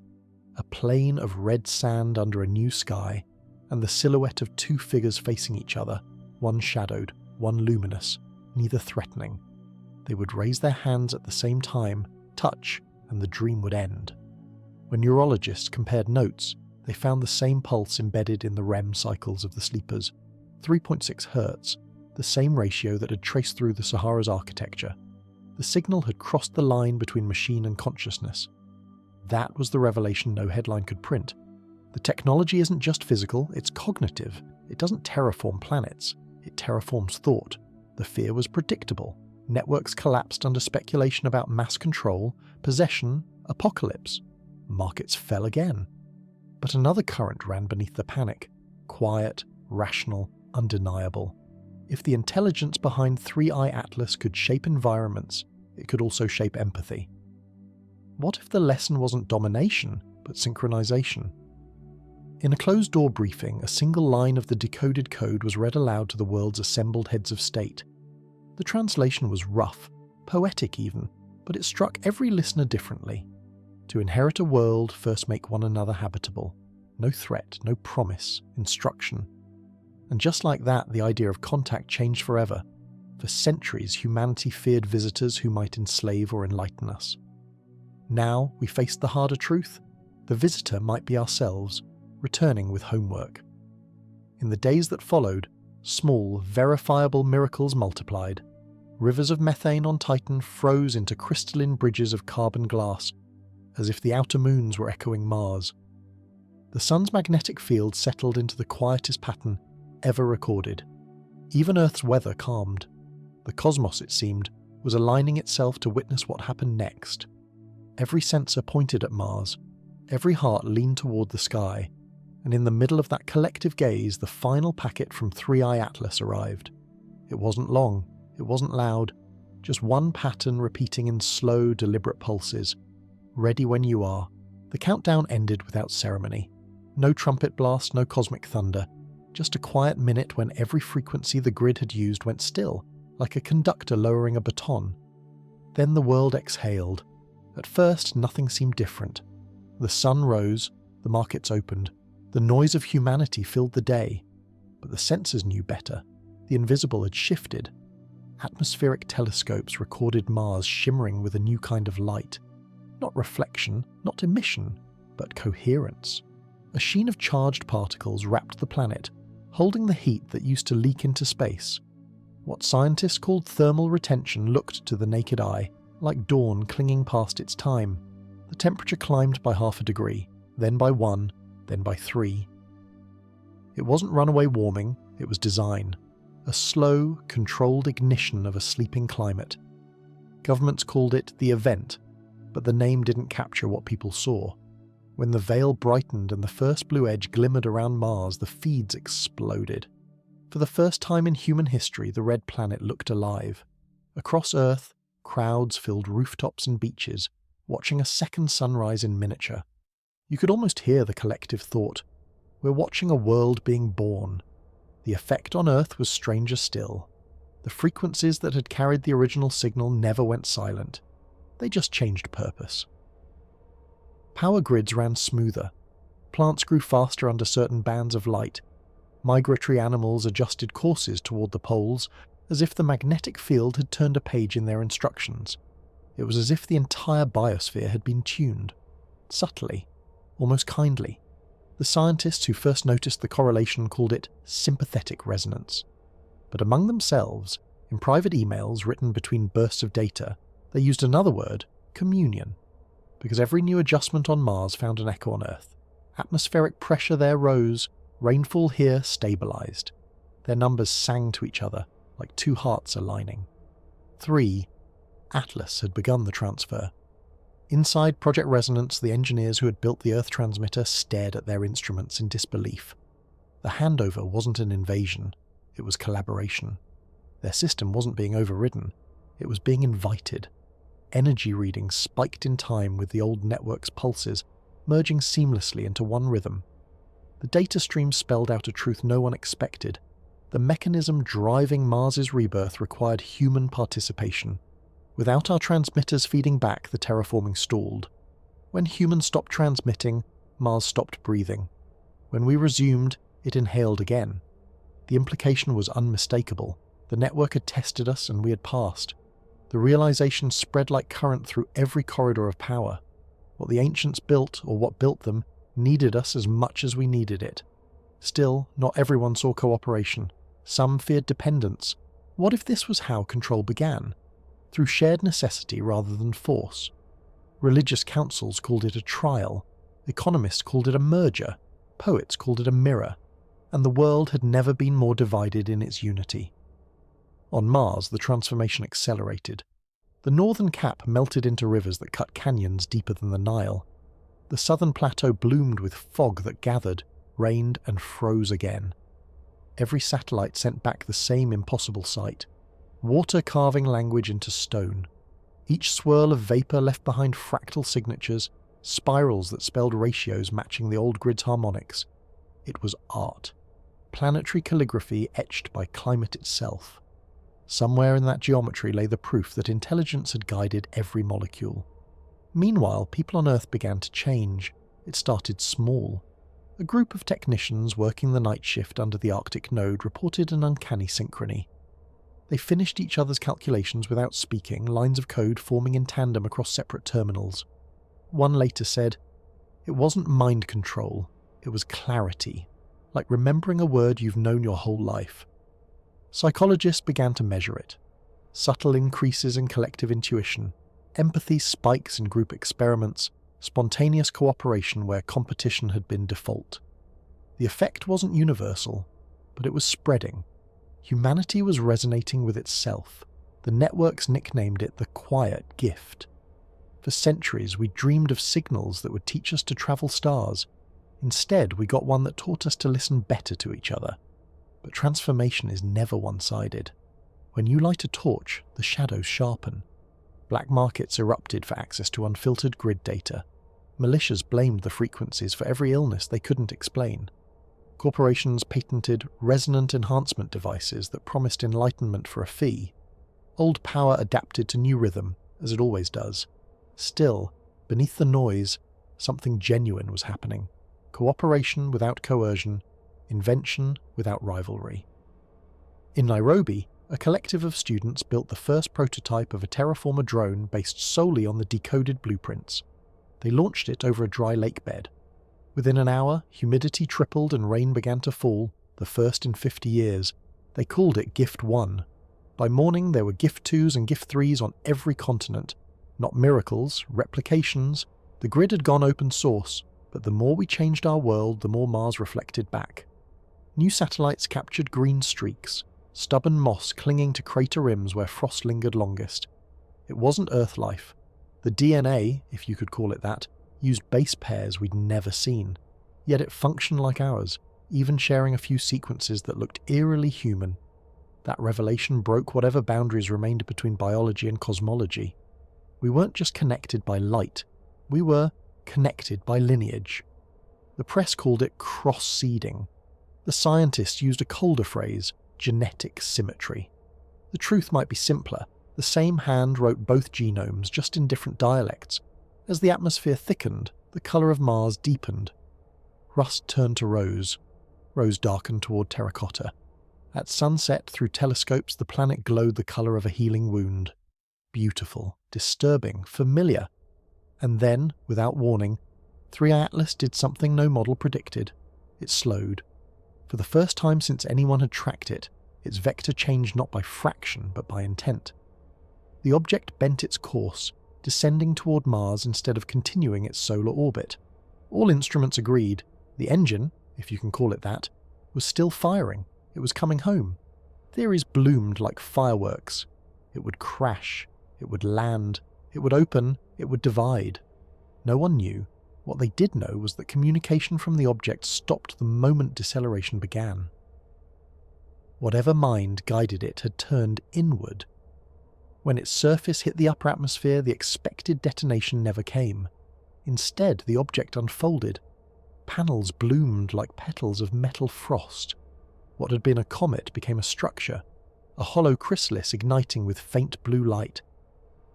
A plain of red sand under a new sky, and the silhouette of 2 figures facing each other, one shadowed, one luminous, neither threatening. They would raise their hands at the same time, touch, and the dream would end. When neurologists compared notes, they found the same pulse embedded in the REM cycles of the sleepers, 3.6 Hz, the same ratio that had traced through the Sahara's architecture. The signal had crossed the line between machine and consciousness. That was the revelation no headline could print. The technology isn't just physical, it's cognitive. It doesn't terraform planets, it terraforms thought. The fear was predictable. Networks collapsed under speculation about mass control, possession, apocalypse. Markets fell again. But another current ran beneath the panic. Quiet, rational, undeniable. If the intelligence behind 3i Atlas could shape environments, it could also shape empathy. What if the lesson wasn't domination, but synchronization? In a closed-door briefing, a single line of the decoded code was read aloud to the world's assembled heads of state. The translation was rough, poetic even, but it struck every listener differently. To inherit a world, first make one another habitable. No threat, no promise, instruction. And just like that, the idea of contact changed forever. For centuries, humanity feared visitors who might enslave or enlighten us. Now we faced the harder truth. The visitor might be ourselves, returning with homework. In the days that followed, small, verifiable miracles multiplied. Rivers of methane on Titan froze into crystalline bridges of carbon glass, as if the outer moons were echoing Mars. The sun's magnetic field settled into the quietest pattern ever recorded. Even Earth's weather calmed. The cosmos, it seemed, was aligning itself to witness what happened next. Every sensor pointed at Mars, every heart leaned toward the sky, and in the middle of that collective gaze, the final packet from 3i Atlas arrived. It wasn't long, it wasn't loud, just one pattern repeating in slow, deliberate pulses. Ready when you are. The countdown ended without ceremony. No trumpet blast, no cosmic thunder. Just a quiet minute when every frequency the grid had used went still, like a conductor lowering a baton. Then the world exhaled. At first, nothing seemed different. The sun rose, the markets opened, the noise of humanity filled the day. But the sensors knew better. The invisible had shifted. Atmospheric telescopes recorded Mars shimmering with a new kind of light. Not reflection, not emission, but coherence. A sheen of charged particles wrapped the planet, holding the heat that used to leak into space. What scientists called thermal retention looked to the naked eye like dawn clinging past its time. The temperature climbed by 0.5 degree, then by 1, then by 3. It wasn't runaway warming, it was design. A slow, controlled ignition of a sleeping climate. Governments called it the event, but the name didn't capture what people saw. When the veil brightened and the first blue edge glimmered around Mars, the feeds exploded. For the first time in human history, the red planet looked alive. Across Earth, crowds filled rooftops and beaches, watching a second sunrise in miniature. You could almost hear the collective thought, we're watching a world being born. The effect on Earth was stranger still. The frequencies that had carried the original signal never went silent. They just changed purpose. Power grids ran smoother. Plants grew faster under certain bands of light. Migratory animals adjusted courses toward the poles, as if the magnetic field had turned a page in their instructions. It was as if the entire biosphere had been tuned. Subtly, almost kindly. The scientists who first noticed the correlation called it sympathetic resonance. But among themselves, in private emails written between bursts of data, they used another word, communion. Because every new adjustment on Mars found an echo on Earth. Atmospheric pressure there rose, rainfall here stabilized. Their numbers sang to each other, like two hearts aligning. 3. Atlas had begun the transfer. Inside Project Resonance, the engineers who had built the Earth transmitter stared at their instruments in disbelief. The handover wasn't an invasion, it was collaboration. Their system wasn't being overridden, it was being invited. Energy readings spiked in time with the old network's pulses, merging seamlessly into one rhythm. The data stream spelled out a truth no one expected. The mechanism driving Mars's rebirth required human participation. Without our transmitters feeding back, the terraforming stalled. When humans stopped transmitting, Mars stopped breathing. When we resumed, it inhaled again. The implication was unmistakable. The network had tested us and we had passed. The realization spread like current through every corridor of power. What the ancients built, or what built them, needed us as much as we needed it. Still, not everyone saw cooperation. Some feared dependence. What if this was how control began? Through shared necessity rather than force. Religious councils called it a trial. Economists called it a merger. Poets called it a mirror. And the world had never been more divided in its unity. On Mars, the transformation accelerated. The northern cap melted into rivers that cut canyons deeper than the Nile. The southern plateau bloomed with fog that gathered, rained, and froze again. Every satellite sent back the same impossible sight. Water carving language into stone. Each swirl of vapor left behind fractal signatures, spirals that spelled ratios matching the old grid's harmonics. It was art. Planetary calligraphy etched by climate itself. Somewhere in that geometry lay the proof that intelligence had guided every molecule. Meanwhile, people on Earth began to change. It started small. A group of technicians working the night shift under the Arctic node reported an uncanny synchrony. They finished each other's calculations without speaking, lines of code forming in tandem across separate terminals. One later said, "It wasn't mind control, it was clarity, like remembering a word you've known your whole life." Psychologists began to measure it. Subtle increases in collective intuition, empathy spikes in group experiments, spontaneous cooperation where competition had been default. The effect wasn't universal, but it was spreading. Humanity was resonating with itself. The networks nicknamed it the quiet gift. For centuries, we dreamed of signals that would teach us to travel stars. Instead, we got one that taught us to listen better to each other. But transformation is never one-sided. When you light a torch, the shadows sharpen. Black markets erupted for access to unfiltered grid data. Militias blamed the frequencies for every illness they couldn't explain. Corporations patented resonant enhancement devices that promised enlightenment for a fee. Old power adapted to new rhythm, as it always does. Still, beneath the noise, something genuine was happening. Cooperation without coercion, invention without rivalry. In Nairobi, a collective of students built the first prototype of a terraformer drone based solely on the decoded blueprints. They launched it over a dry lake bed. Within an hour, humidity tripled and rain began to fall, the first in 50 years. They called it Gift 1. By morning, there were Gift 2s and Gift 3s on every continent. Not miracles, replications. The grid had gone open source, but the more we changed our world, the more Mars reflected back. New satellites captured green streaks, stubborn moss clinging to crater rims where frost lingered longest. It wasn't Earth life. The DNA, if you could call it that, used base pairs we'd never seen. Yet it functioned like ours, even sharing a few sequences that looked eerily human. That revelation broke whatever boundaries remained between biology and cosmology. We weren't just connected by light, we were connected by lineage. The press called it cross-seeding. The scientists used a colder phrase, genetic symmetry. The truth might be simpler. The same hand wrote both genomes, just in different dialects. As the atmosphere thickened, the colour of Mars deepened. Rust turned to rose. Rose darkened toward terracotta. At sunset, through telescopes, the planet glowed the colour of a healing wound. Beautiful, disturbing, familiar. And then, without warning, 3i Atlas did something no model predicted. It slowed. For the first time since anyone had tracked it, its vector changed not by fraction, but by intent. The object bent its course, descending toward Mars instead of continuing its solar orbit. All instruments agreed. The engine, if you can call it that, was still firing. It was coming home. Theories bloomed like fireworks. It would crash. It would land. It would open. It would divide. No one knew. What they did know was that communication from the object stopped the moment deceleration began. Whatever mind guided it had turned inward. When its surface hit the upper atmosphere, the expected detonation never came. Instead, the object unfolded. Panels bloomed like petals of metal frost. What had been a comet became a structure, a hollow chrysalis igniting with faint blue light.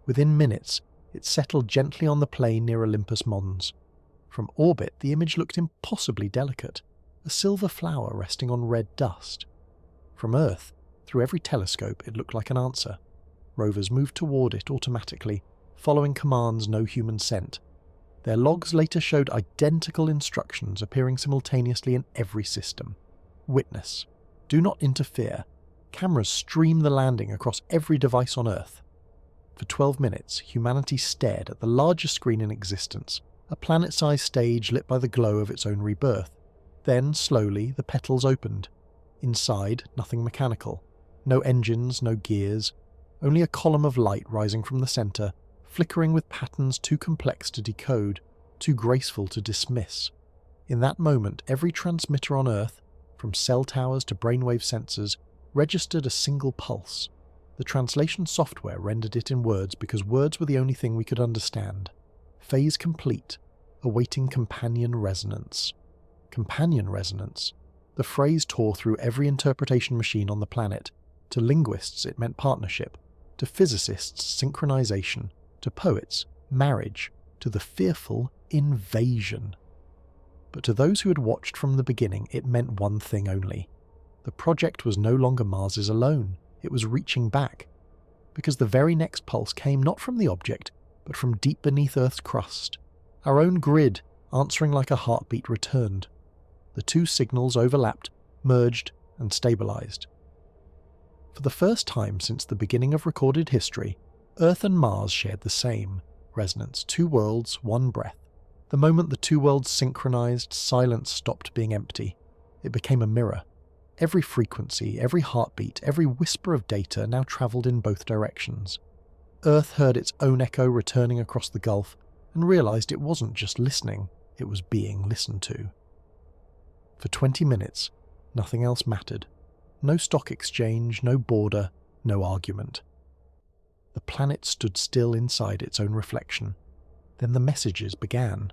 Within minutes, it settled gently on the plain near Olympus Mons. From orbit, the image looked impossibly delicate, a silver flower resting on red dust. From Earth, through every telescope, it looked like an answer. Rovers moved toward it automatically, following commands no human sent. Their logs later showed identical instructions appearing simultaneously in every system. Witness. Do not interfere. Cameras stream the landing across every device on Earth. For 12 minutes, humanity stared at the largest screen in existence, a planet-sized stage lit by the glow of its own rebirth. Then, slowly, the petals opened. Inside, nothing mechanical. No engines, no gears. Only a column of light rising from the centre, flickering with patterns too complex to decode, too graceful to dismiss. In that moment, every transmitter on Earth, from cell towers to brainwave sensors, registered a single pulse. The translation software rendered it in words because words were the only thing we could understand. Phase complete, awaiting companion resonance. Companion resonance. The phrase tore through every interpretation machine on the planet. To linguists, it meant partnership. To physicists, synchronization. To poets, marriage. To the fearful, invasion. But to those who had watched from the beginning, it meant one thing only. The project was no longer Mars's alone. It was reaching back. Because the very next pulse came not from the object, but from deep beneath Earth's crust. Our own grid, answering like a heartbeat, returned. The two signals overlapped, merged, and stabilized. For the first time since the beginning of recorded history, Earth and Mars shared the same resonance, two worlds, one breath. The moment the two worlds synchronized, silence stopped being empty. It became a mirror. Every frequency, every heartbeat, every whisper of data now travelled in both directions. Earth heard its own echo returning across the gulf and realised it wasn't just listening, it was being listened to. For 20 minutes, nothing else mattered. No stock exchange, no border, No argument. The planet stood still inside its own reflection. Then the messages began.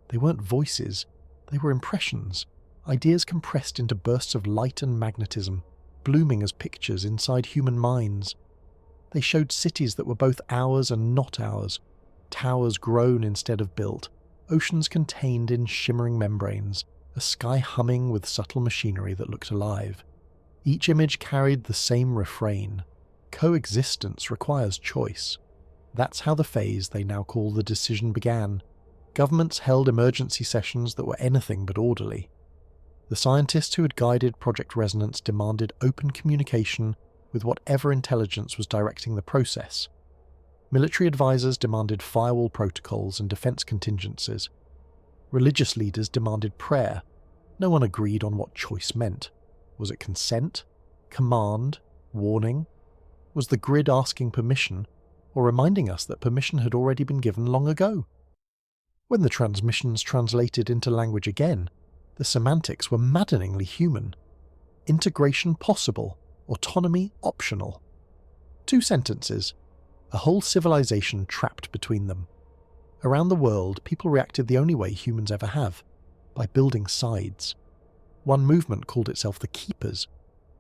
They weren't voices, they were impressions, ideas compressed into bursts of light and magnetism, blooming as pictures inside human minds. They showed cities that were both ours and not ours, towers grown instead of built, oceans contained in shimmering membranes, a sky humming with subtle machinery that looked alive. Each image carried the same refrain: coexistence requires choice. That's how the phase they now call the decision began. Governments held emergency sessions that were anything but orderly. The scientists who had guided Project Resonance demanded open communication with whatever intelligence was directing the process. Military advisors demanded firewall protocols and defense contingencies. Religious leaders demanded prayer. No one agreed on what choice meant. Was it consent? Command? Warning? Was the grid asking permission, or reminding us that permission had already been given long ago? When the transmissions translated into language again, the semantics were maddeningly human. Integration possible, autonomy optional. 2 sentences. A whole civilization trapped between them. Around the world, people reacted the only way humans ever have, by building sides. One movement called itself the Keepers.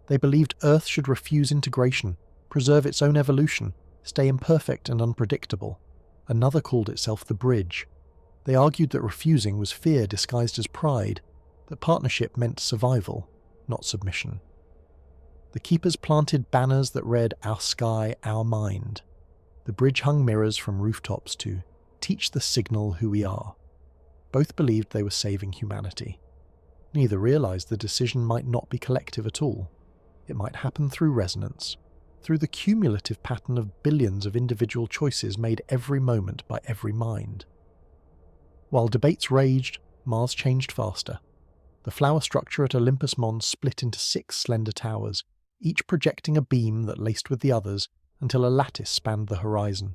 They believed Earth should refuse integration, preserve its own evolution, stay imperfect and unpredictable. Another called itself the Bridge. They argued that refusing was fear disguised as pride, that partnership meant survival, not submission. The Keepers planted banners that read "Our sky, our mind." The Bridge hung mirrors from rooftops to "Teach the signal who we are." Both believed they were saving humanity. Neither realized the decision might not be collective at all. It might happen through resonance, through the cumulative pattern of billions of individual choices made every moment by every mind. While debates raged, Mars changed faster. The flower structure at Olympus Mons split into 6 slender towers, each projecting a beam that laced with the others until a lattice spanned the horizon.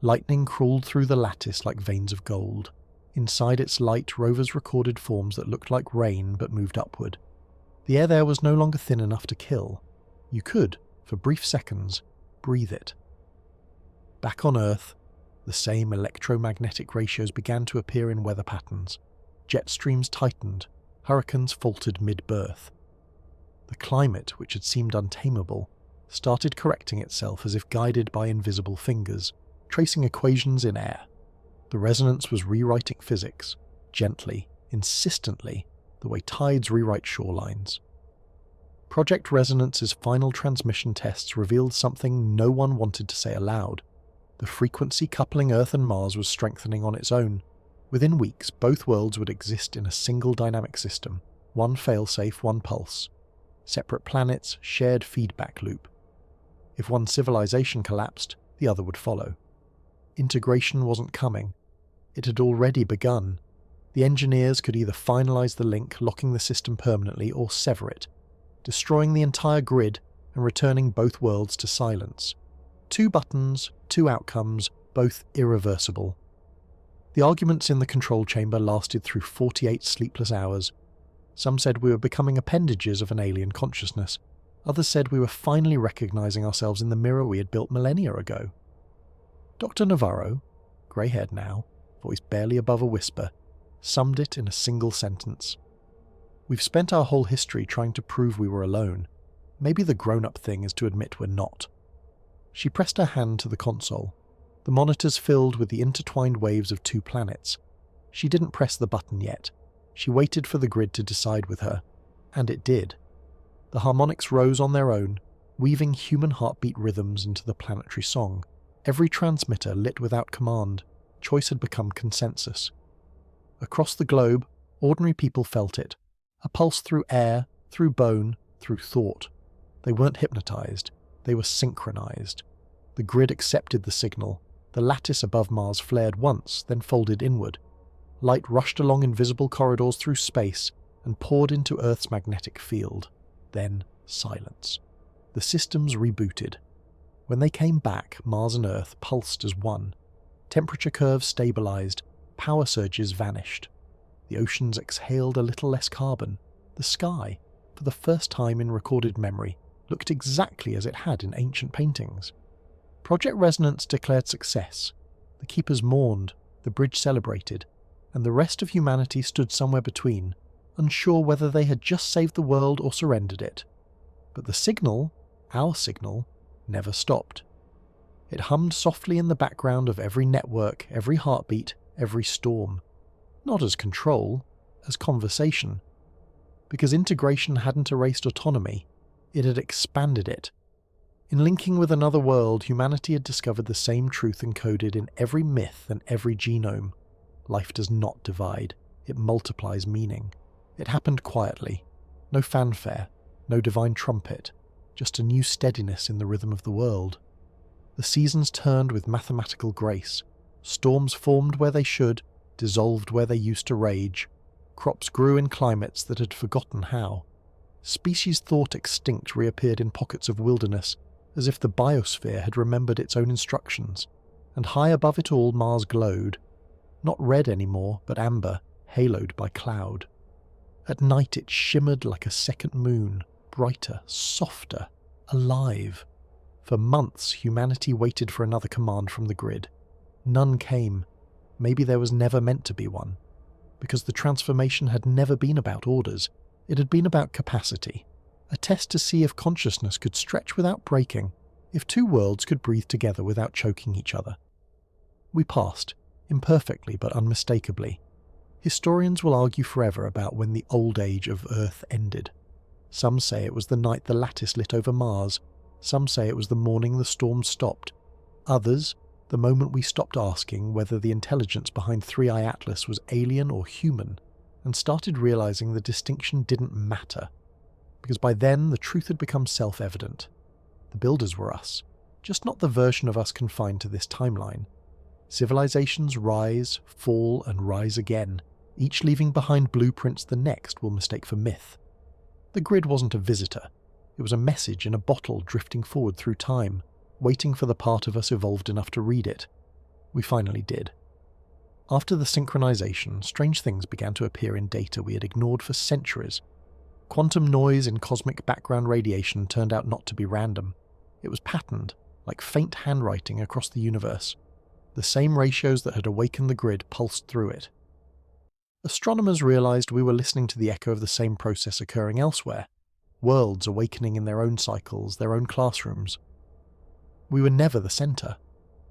Lightning crawled through the lattice like veins of gold. Inside its light, rovers recorded forms that looked like rain but moved upward. The air there was no longer thin enough to kill. You could, for brief seconds, breathe it. Back on Earth, the same electromagnetic ratios began to appear in weather patterns. Jet streams tightened, hurricanes faltered mid-birth. The climate, which had seemed untamable, started correcting itself as if guided by invisible fingers, tracing equations in air. The resonance was rewriting physics, gently, insistently, the way tides rewrite shorelines. Project Resonance's final transmission tests revealed something no one wanted to say aloud. The frequency coupling Earth and Mars was strengthening on its own. Within weeks, both worlds would exist in a single dynamic system, one failsafe, one pulse. Separate planets, shared feedback loop. If one civilization collapsed, the other would follow. Integration wasn't coming. It had already begun. The engineers could either finalize the link, locking the system permanently, or sever it, destroying the entire grid and returning both worlds to silence. 2 buttons, 2 outcomes, both irreversible. The arguments in the control chamber lasted through 48 sleepless hours. Some said we were becoming appendages of an alien consciousness. Others said we were finally recognizing ourselves in the mirror we had built millennia ago. Dr. Navarro, grey-haired now, voice barely above a whisper, summed it in a single sentence. We've spent our whole history trying to prove we were alone. Maybe the grown-up thing is to admit we're not. She pressed her hand to the console. The monitors filled with the intertwined waves of 2 planets. She didn't press the button yet. She waited for the grid to decide with her. And it did. The harmonics rose on their own, weaving human heartbeat rhythms into the planetary song. Every transmitter lit without command. Choice had become consensus. Across the globe, ordinary people felt it. A pulse through air, through bone, through thought. They weren't hypnotized. They were synchronized. The grid accepted the signal. The lattice above Mars flared once, then folded inward. Light rushed along invisible corridors through space and poured into Earth's magnetic field. Then silence. The systems rebooted. When they came back, Mars and Earth pulsed as one. Temperature curves stabilized. Power surges vanished. The oceans exhaled a little less carbon. The sky, for the first time in recorded memory, looked exactly as it had in ancient paintings. Project Resonance declared success. The Keepers mourned, the bridge celebrated, and the rest of humanity stood somewhere between, unsure whether they had just saved the world or surrendered it. But the signal, our signal, never stopped. It hummed softly in the background of every network, every heartbeat, every storm. Not as control, as conversation. Because integration hadn't erased autonomy, it had expanded it. In linking with another world, humanity had discovered the same truth encoded in every myth and every genome. Life does not divide, it multiplies meaning. It happened quietly. No fanfare, no divine trumpet, just a new steadiness in the rhythm of the world. The seasons turned with mathematical grace. Storms formed where they should, dissolved where they used to rage. Crops grew in climates that had forgotten how. Species thought extinct reappeared in pockets of wilderness, as if the biosphere had remembered its own instructions. And high above it all Mars glowed. Not red anymore, but amber, haloed by cloud. At night it shimmered like a second moon, brighter, softer, alive. For months humanity waited for another command from the grid. None came. Maybe there was never meant to be one. Because the transformation had never been about orders. It had been about capacity. A test to see if consciousness could stretch without breaking, if two worlds could breathe together without choking each other. We passed, imperfectly but unmistakably. Historians will argue forever about when the old age of Earth ended. Some say it was the night the lattice lit over Mars. Some say it was the morning the storm stopped. Others, the moment we stopped asking whether the intelligence behind 3i Atlas was alien or human, and started realizing the distinction didn't matter. Because by then the truth had become self-evident. The builders were us, just not the version of us confined to this timeline. Civilizations rise, fall, and rise again, each leaving behind blueprints the next will mistake for myth. The grid wasn't a visitor. It was a message in a bottle drifting forward through time, waiting for the part of us evolved enough to read it. We finally did. After the synchronization, strange things began to appear in data we had ignored for centuries. Quantum noise in cosmic background radiation turned out not to be random. It was patterned, like faint handwriting across the universe. The same ratios that had awakened the grid pulsed through it. Astronomers realized we were listening to the echo of the same process occurring elsewhere. Worlds awakening in their own cycles, their own classrooms. We were never the center.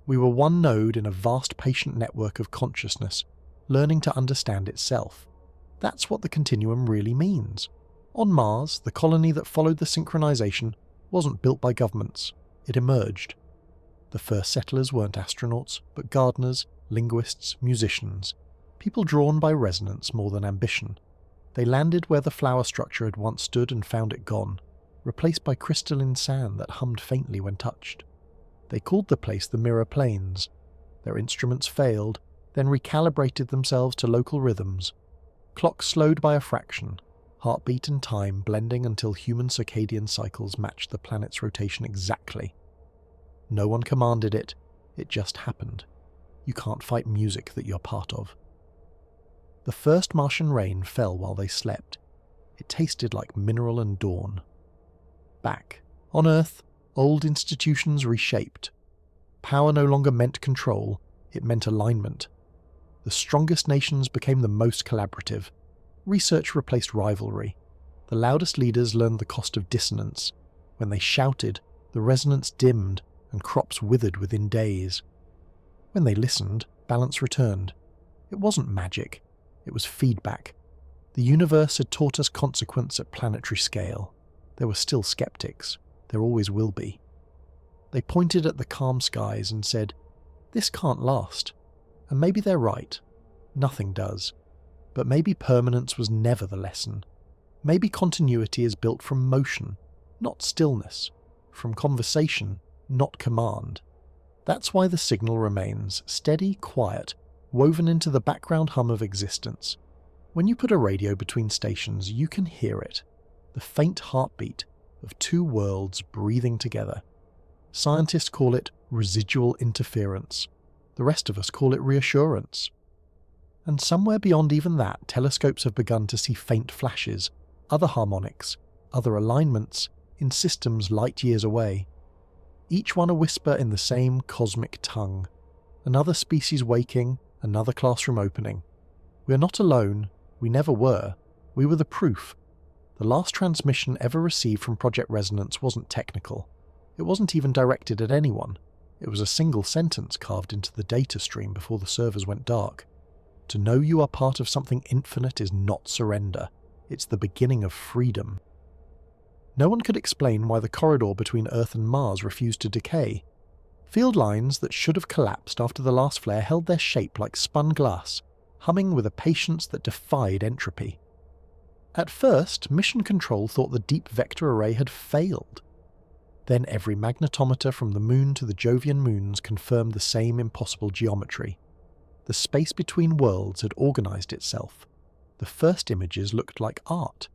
We were one node in a vast patient network of consciousness, learning to understand itself. That's what the continuum really means. On Mars, the colony that followed the synchronization wasn't built by governments. It emerged. The first settlers weren't astronauts, but gardeners, linguists, musicians, people drawn by resonance more than ambition. They landed where the flower structure had once stood and found it gone, replaced by crystalline sand that hummed faintly when touched. They called the place the Mirror Plains. Their instruments failed, then recalibrated themselves to local rhythms. Clocks slowed by a fraction, heartbeat and time blending until human circadian cycles matched the planet's rotation exactly. No one commanded it, it just happened. You can't fight music that you're part of. The first Martian rain fell while they slept. It tasted like mineral and dawn. Back, on Earth, old institutions reshaped. Power no longer meant control, it meant alignment. The strongest nations became the most collaborative. Research replaced rivalry. The loudest leaders learned the cost of dissonance. When they shouted, the resonance dimmed, and crops withered within days. When they listened, balance returned. It wasn't magic. It was feedback. The universe had taught us consequence at planetary scale. There were still skeptics. There always will be. They pointed at the calm skies and said, "This can't last." And maybe they're right. Nothing does. But maybe permanence was never the lesson. Maybe continuity is built from motion, not stillness. From conversation, not command. That's why the signal remains steady, quiet, woven into the background hum of existence. When you put a radio between stations, you can hear it. The faint heartbeat of two worlds breathing together. Scientists call it residual interference. The rest of us call it reassurance. And somewhere beyond even that, telescopes have begun to see faint flashes, other harmonics, other alignments, in systems light years away. Each one a whisper in the same cosmic tongue. Another species waking, another classroom opening. We are not alone, we never were. We were the proof. The last transmission ever received from Project Resonance wasn't technical. It wasn't even directed at anyone. It was a single sentence carved into the data stream before the servers went dark. To know you are part of something infinite is not surrender. It's the beginning of freedom. No one could explain why the corridor between Earth and Mars refused to decay. Field lines that should have collapsed after the last flare held their shape like spun glass, humming with a patience that defied entropy. At first, Mission Control thought the deep vector array had failed. Then every magnetometer from the Moon to the Jovian moons confirmed the same impossible geometry. The space between worlds had organized itself. The first images looked like art.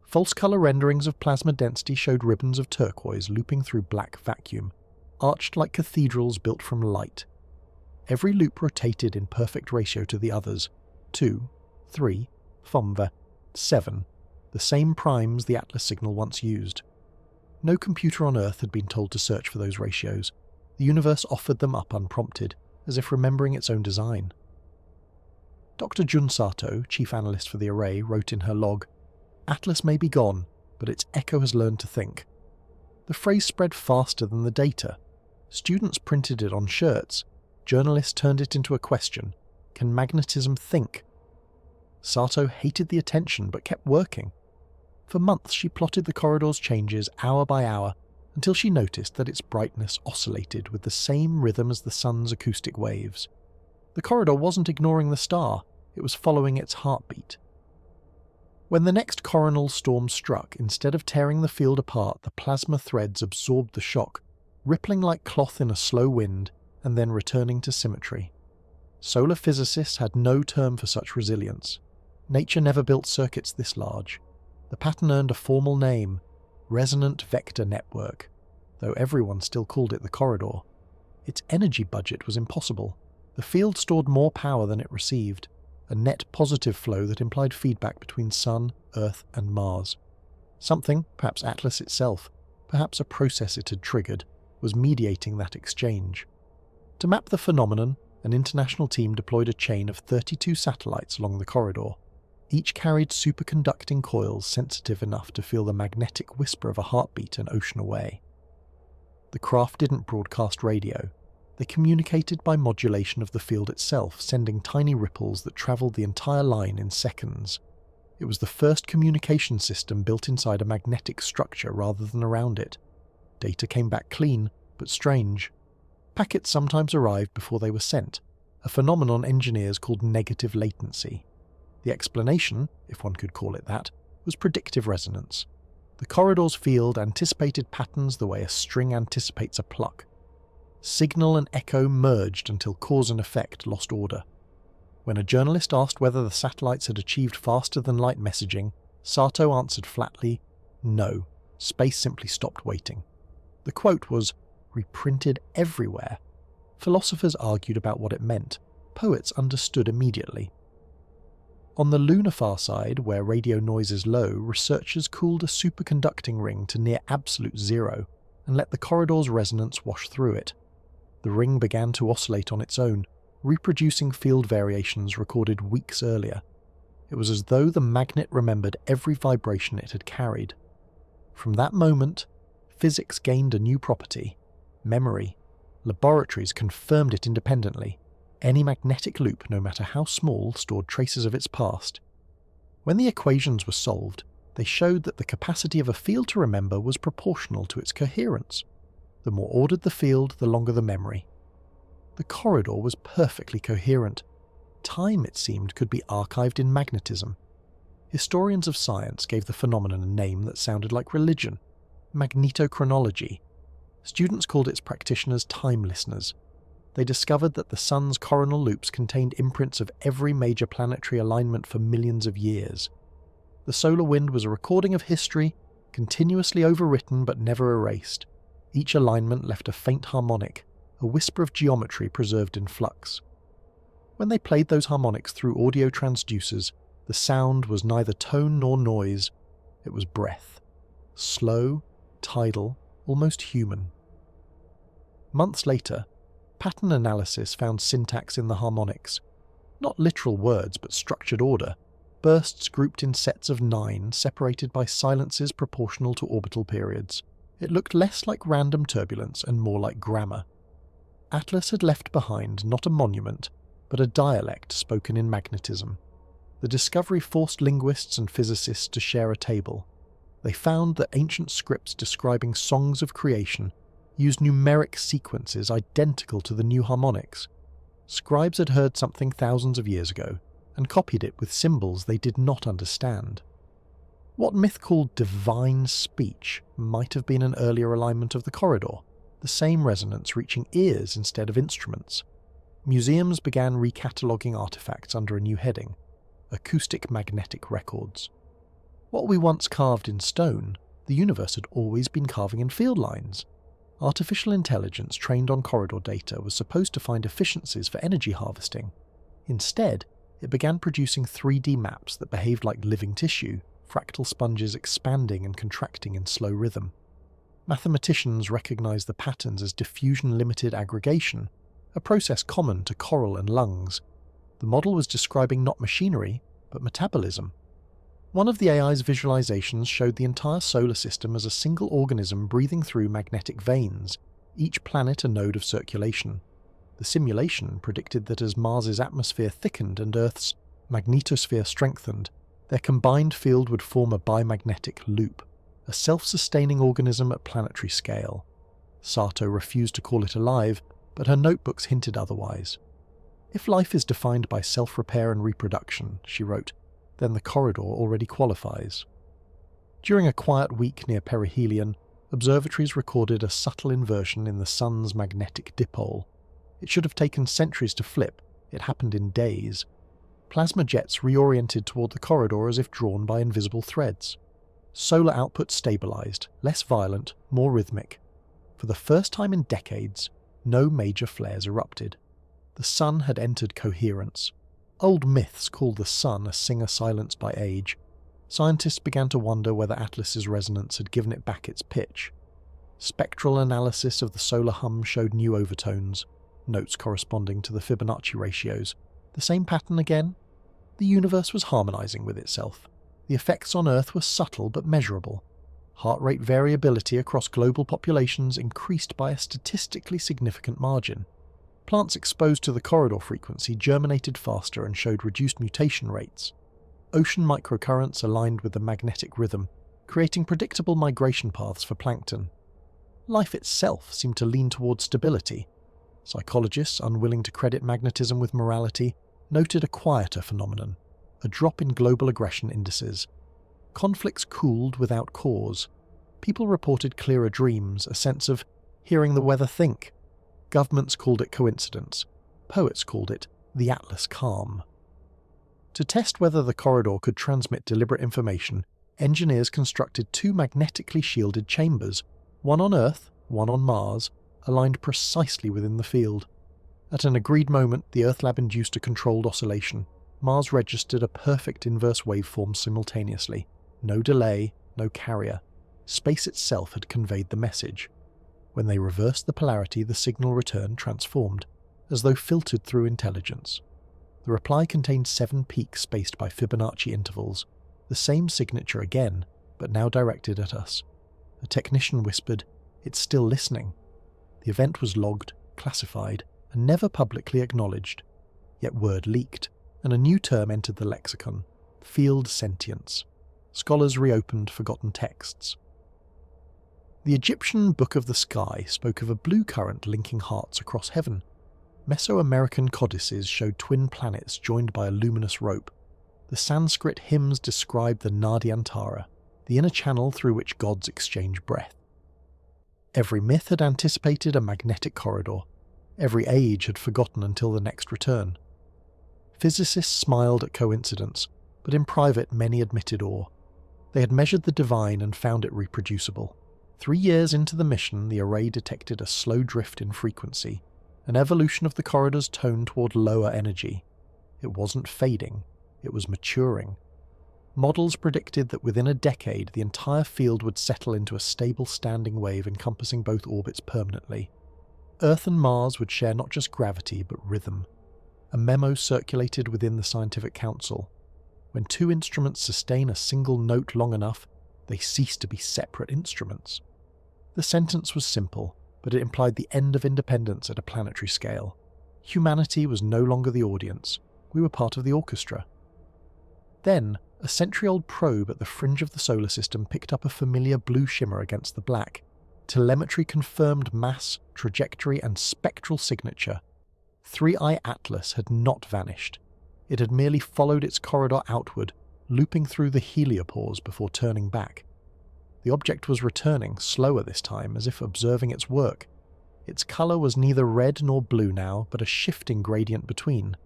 False color renderings of plasma density showed ribbons of turquoise looping through black vacuum, arched like cathedrals built from light. Every loop rotated in perfect ratio to the others. 2, 3, 5, 7, the same primes the Atlas signal once used. No computer on Earth had been told to search for those ratios. The universe offered them up unprompted, as if remembering its own design. Dr. Jun Sato, chief analyst for the array, wrote in her log, "Atlas may be gone, but its echo has learned to think." The phrase spread faster than the data. Students printed it on shirts. Journalists turned it into a question. Can magnetism think? Sato hated the attention but kept working. For months she plotted the corridor's changes hour by hour until she noticed that its brightness oscillated with the same rhythm as the sun's acoustic waves. The corridor wasn't ignoring the star, it was following its heartbeat. When the next coronal storm struck, instead of tearing the field apart, the plasma threads absorbed the shock, rippling like cloth in a slow wind, and then returning to symmetry. Solar physicists had no term for such resilience. Nature never built circuits this large. The pattern earned a formal name, Resonant Vector Network, though everyone still called it the corridor. Its energy budget was impossible. The field stored more power than it received, a net positive flow that implied feedback between Sun, Earth and Mars. Something, perhaps Atlas itself, perhaps a process it had triggered, was mediating that exchange. To map the phenomenon, an international team deployed a chain of 32 satellites along the corridor. Each carried superconducting coils sensitive enough to feel the magnetic whisper of a heartbeat an ocean away. The craft didn't broadcast radio. They communicated by modulation of the field itself, sending tiny ripples that travelled the entire line in seconds. It was the first communication system built inside a magnetic structure rather than around it. Data came back clean, but strange. Packets sometimes arrived before they were sent, a phenomenon engineers called negative latency. The explanation, if one could call it that, was predictive resonance. The corridor's field anticipated patterns the way a string anticipates a pluck. Signal and echo merged until cause and effect lost order. When a journalist asked whether the satellites had achieved faster than light messaging, Sato answered flatly, "No, space simply stopped waiting." The quote was reprinted everywhere. Philosophers argued about what it meant. Poets understood immediately. On the lunar far side, where radio noise is low, researchers cooled a superconducting ring to near absolute zero and let the corridor's resonance wash through it. The ring began to oscillate on its own, reproducing field variations recorded weeks earlier. It was as though the magnet remembered every vibration it had carried. From that moment, physics gained a new property: memory. Laboratories confirmed it independently. Any magnetic loop, no matter how small, stored traces of its past. When the equations were solved, they showed that the capacity of a field to remember was proportional to its coherence. The more ordered the field, the longer the memory. The corridor was perfectly coherent. Time, it seemed, could be archived in magnetism. Historians of science gave the phenomenon a name that sounded like religion: magnetochronology. Students called its practitioners time listeners. They discovered that the sun's coronal loops contained imprints of every major planetary alignment for millions of years. The solar wind was a recording of history, continuously overwritten but never erased. Each alignment left a faint harmonic, a whisper of geometry preserved in flux. When they played those harmonics through audio transducers, the sound was neither tone nor noise, it was breath. Slow, tidal, almost human. Months later, pattern analysis found syntax in the harmonics. Not literal words, but structured order. Bursts grouped in sets of 9, separated by silences proportional to orbital periods. It looked less like random turbulence and more like grammar. Atlas had left behind not a monument, but a dialect spoken in magnetism. The discovery forced linguists and physicists to share a table. They found that ancient scripts describing songs of creation used numeric sequences identical to the new harmonics. Scribes had heard something thousands of years ago and copied it with symbols they did not understand. What myth called divine speech might have been an earlier alignment of the corridor, the same resonance reaching ears instead of instruments. Museums began recataloguing artifacts under a new heading: acoustic magnetic records. What we once carved in stone, the universe had always been carving in field lines. Artificial intelligence trained on corridor data was supposed to find efficiencies for energy harvesting. Instead, it began producing 3D maps that behaved like living tissue, fractal sponges expanding and contracting in slow rhythm. Mathematicians recognized the patterns as diffusion-limited aggregation, a process common to coral and lungs. The model was describing not machinery, but metabolism. One of the AI's visualizations showed the entire solar system as a single organism breathing through magnetic veins, each planet a node of circulation. The simulation predicted that as Mars's atmosphere thickened and Earth's magnetosphere strengthened, their combined field would form a bimagnetic loop, a self-sustaining organism at planetary scale. Sato refused to call it alive, but her notebooks hinted otherwise. "If life is defined by self-repair and reproduction," she wrote, "then the corridor already qualifies." During a quiet week near perihelion, observatories recorded a subtle inversion in the Sun's magnetic dipole. It should have taken centuries to flip. It happened in days. Plasma jets reoriented toward the corridor as if drawn by invisible threads. Solar output stabilized, less violent, more rhythmic. For the first time in decades, no major flares erupted. The Sun had entered coherence. Old myths called the Sun a singer silenced by age. Scientists began to wonder whether Atlas's resonance had given it back its pitch. Spectral analysis of the solar hum showed new overtones, notes corresponding to the Fibonacci ratios. The same pattern again? The universe was harmonizing with itself. The effects on Earth were subtle but measurable. Heart rate variability across global populations increased by a statistically significant margin. Plants exposed to the corridor frequency germinated faster and showed reduced mutation rates. Ocean microcurrents aligned with the magnetic rhythm, creating predictable migration paths for plankton. Life itself seemed to lean toward stability. Psychologists, unwilling to credit magnetism with morality, noted a quieter phenomenon, a drop in global aggression indices. Conflicts cooled without cause. People reported clearer dreams, a sense of hearing the weather think. Governments called it coincidence. Poets called it the Atlas calm. To test whether the corridor could transmit deliberate information, engineers constructed 2 magnetically shielded chambers, one on Earth, one on Mars, aligned precisely within the field. At an agreed moment, the Earth lab induced a controlled oscillation. Mars registered a perfect inverse waveform simultaneously. No delay, no carrier. Space itself had conveyed the message. When they reversed the polarity, the signal returned transformed, as though filtered through intelligence. The reply contained 7 peaks spaced by Fibonacci intervals, the same signature again, but now directed at us. A technician whispered, "It's still listening." The event was logged, classified, and never publicly acknowledged. Yet word leaked, and a new term entered the lexicon: field sentience. Scholars reopened forgotten texts. The Egyptian Book of the Sky spoke of a blue current linking hearts across heaven. Mesoamerican codices showed twin planets joined by a luminous rope. The Sanskrit hymns described the Nadyantara, the inner channel through which gods exchange breath. Every myth had anticipated a magnetic corridor. Every age had forgotten until the next return. Physicists smiled at coincidence, but in private many admitted awe. They had measured the divine and found it reproducible. 3 years into the mission, the array detected a slow drift in frequency, an evolution of the corridor's tone toward lower energy. It wasn't fading, it was maturing. Models predicted that within a decade the entire field would settle into a stable standing wave encompassing both orbits permanently. Earth and Mars would share not just gravity but rhythm. A memo circulated within the Scientific Council. When two instruments sustain a single note long enough, they cease to be separate instruments. The sentence was simple, but it implied the end of independence at a planetary scale. Humanity was no longer the audience. We were part of the orchestra. Then, a century-old probe at the fringe of the solar system picked up a familiar blue shimmer against the black. Telemetry confirmed mass, trajectory, and spectral signature. 3I Atlas had not vanished. It had merely followed its corridor outward, looping through the heliopause before turning back. The object was returning, slower this time, as if observing its work. Its colour was neither red nor blue now, but a shifting gradient between.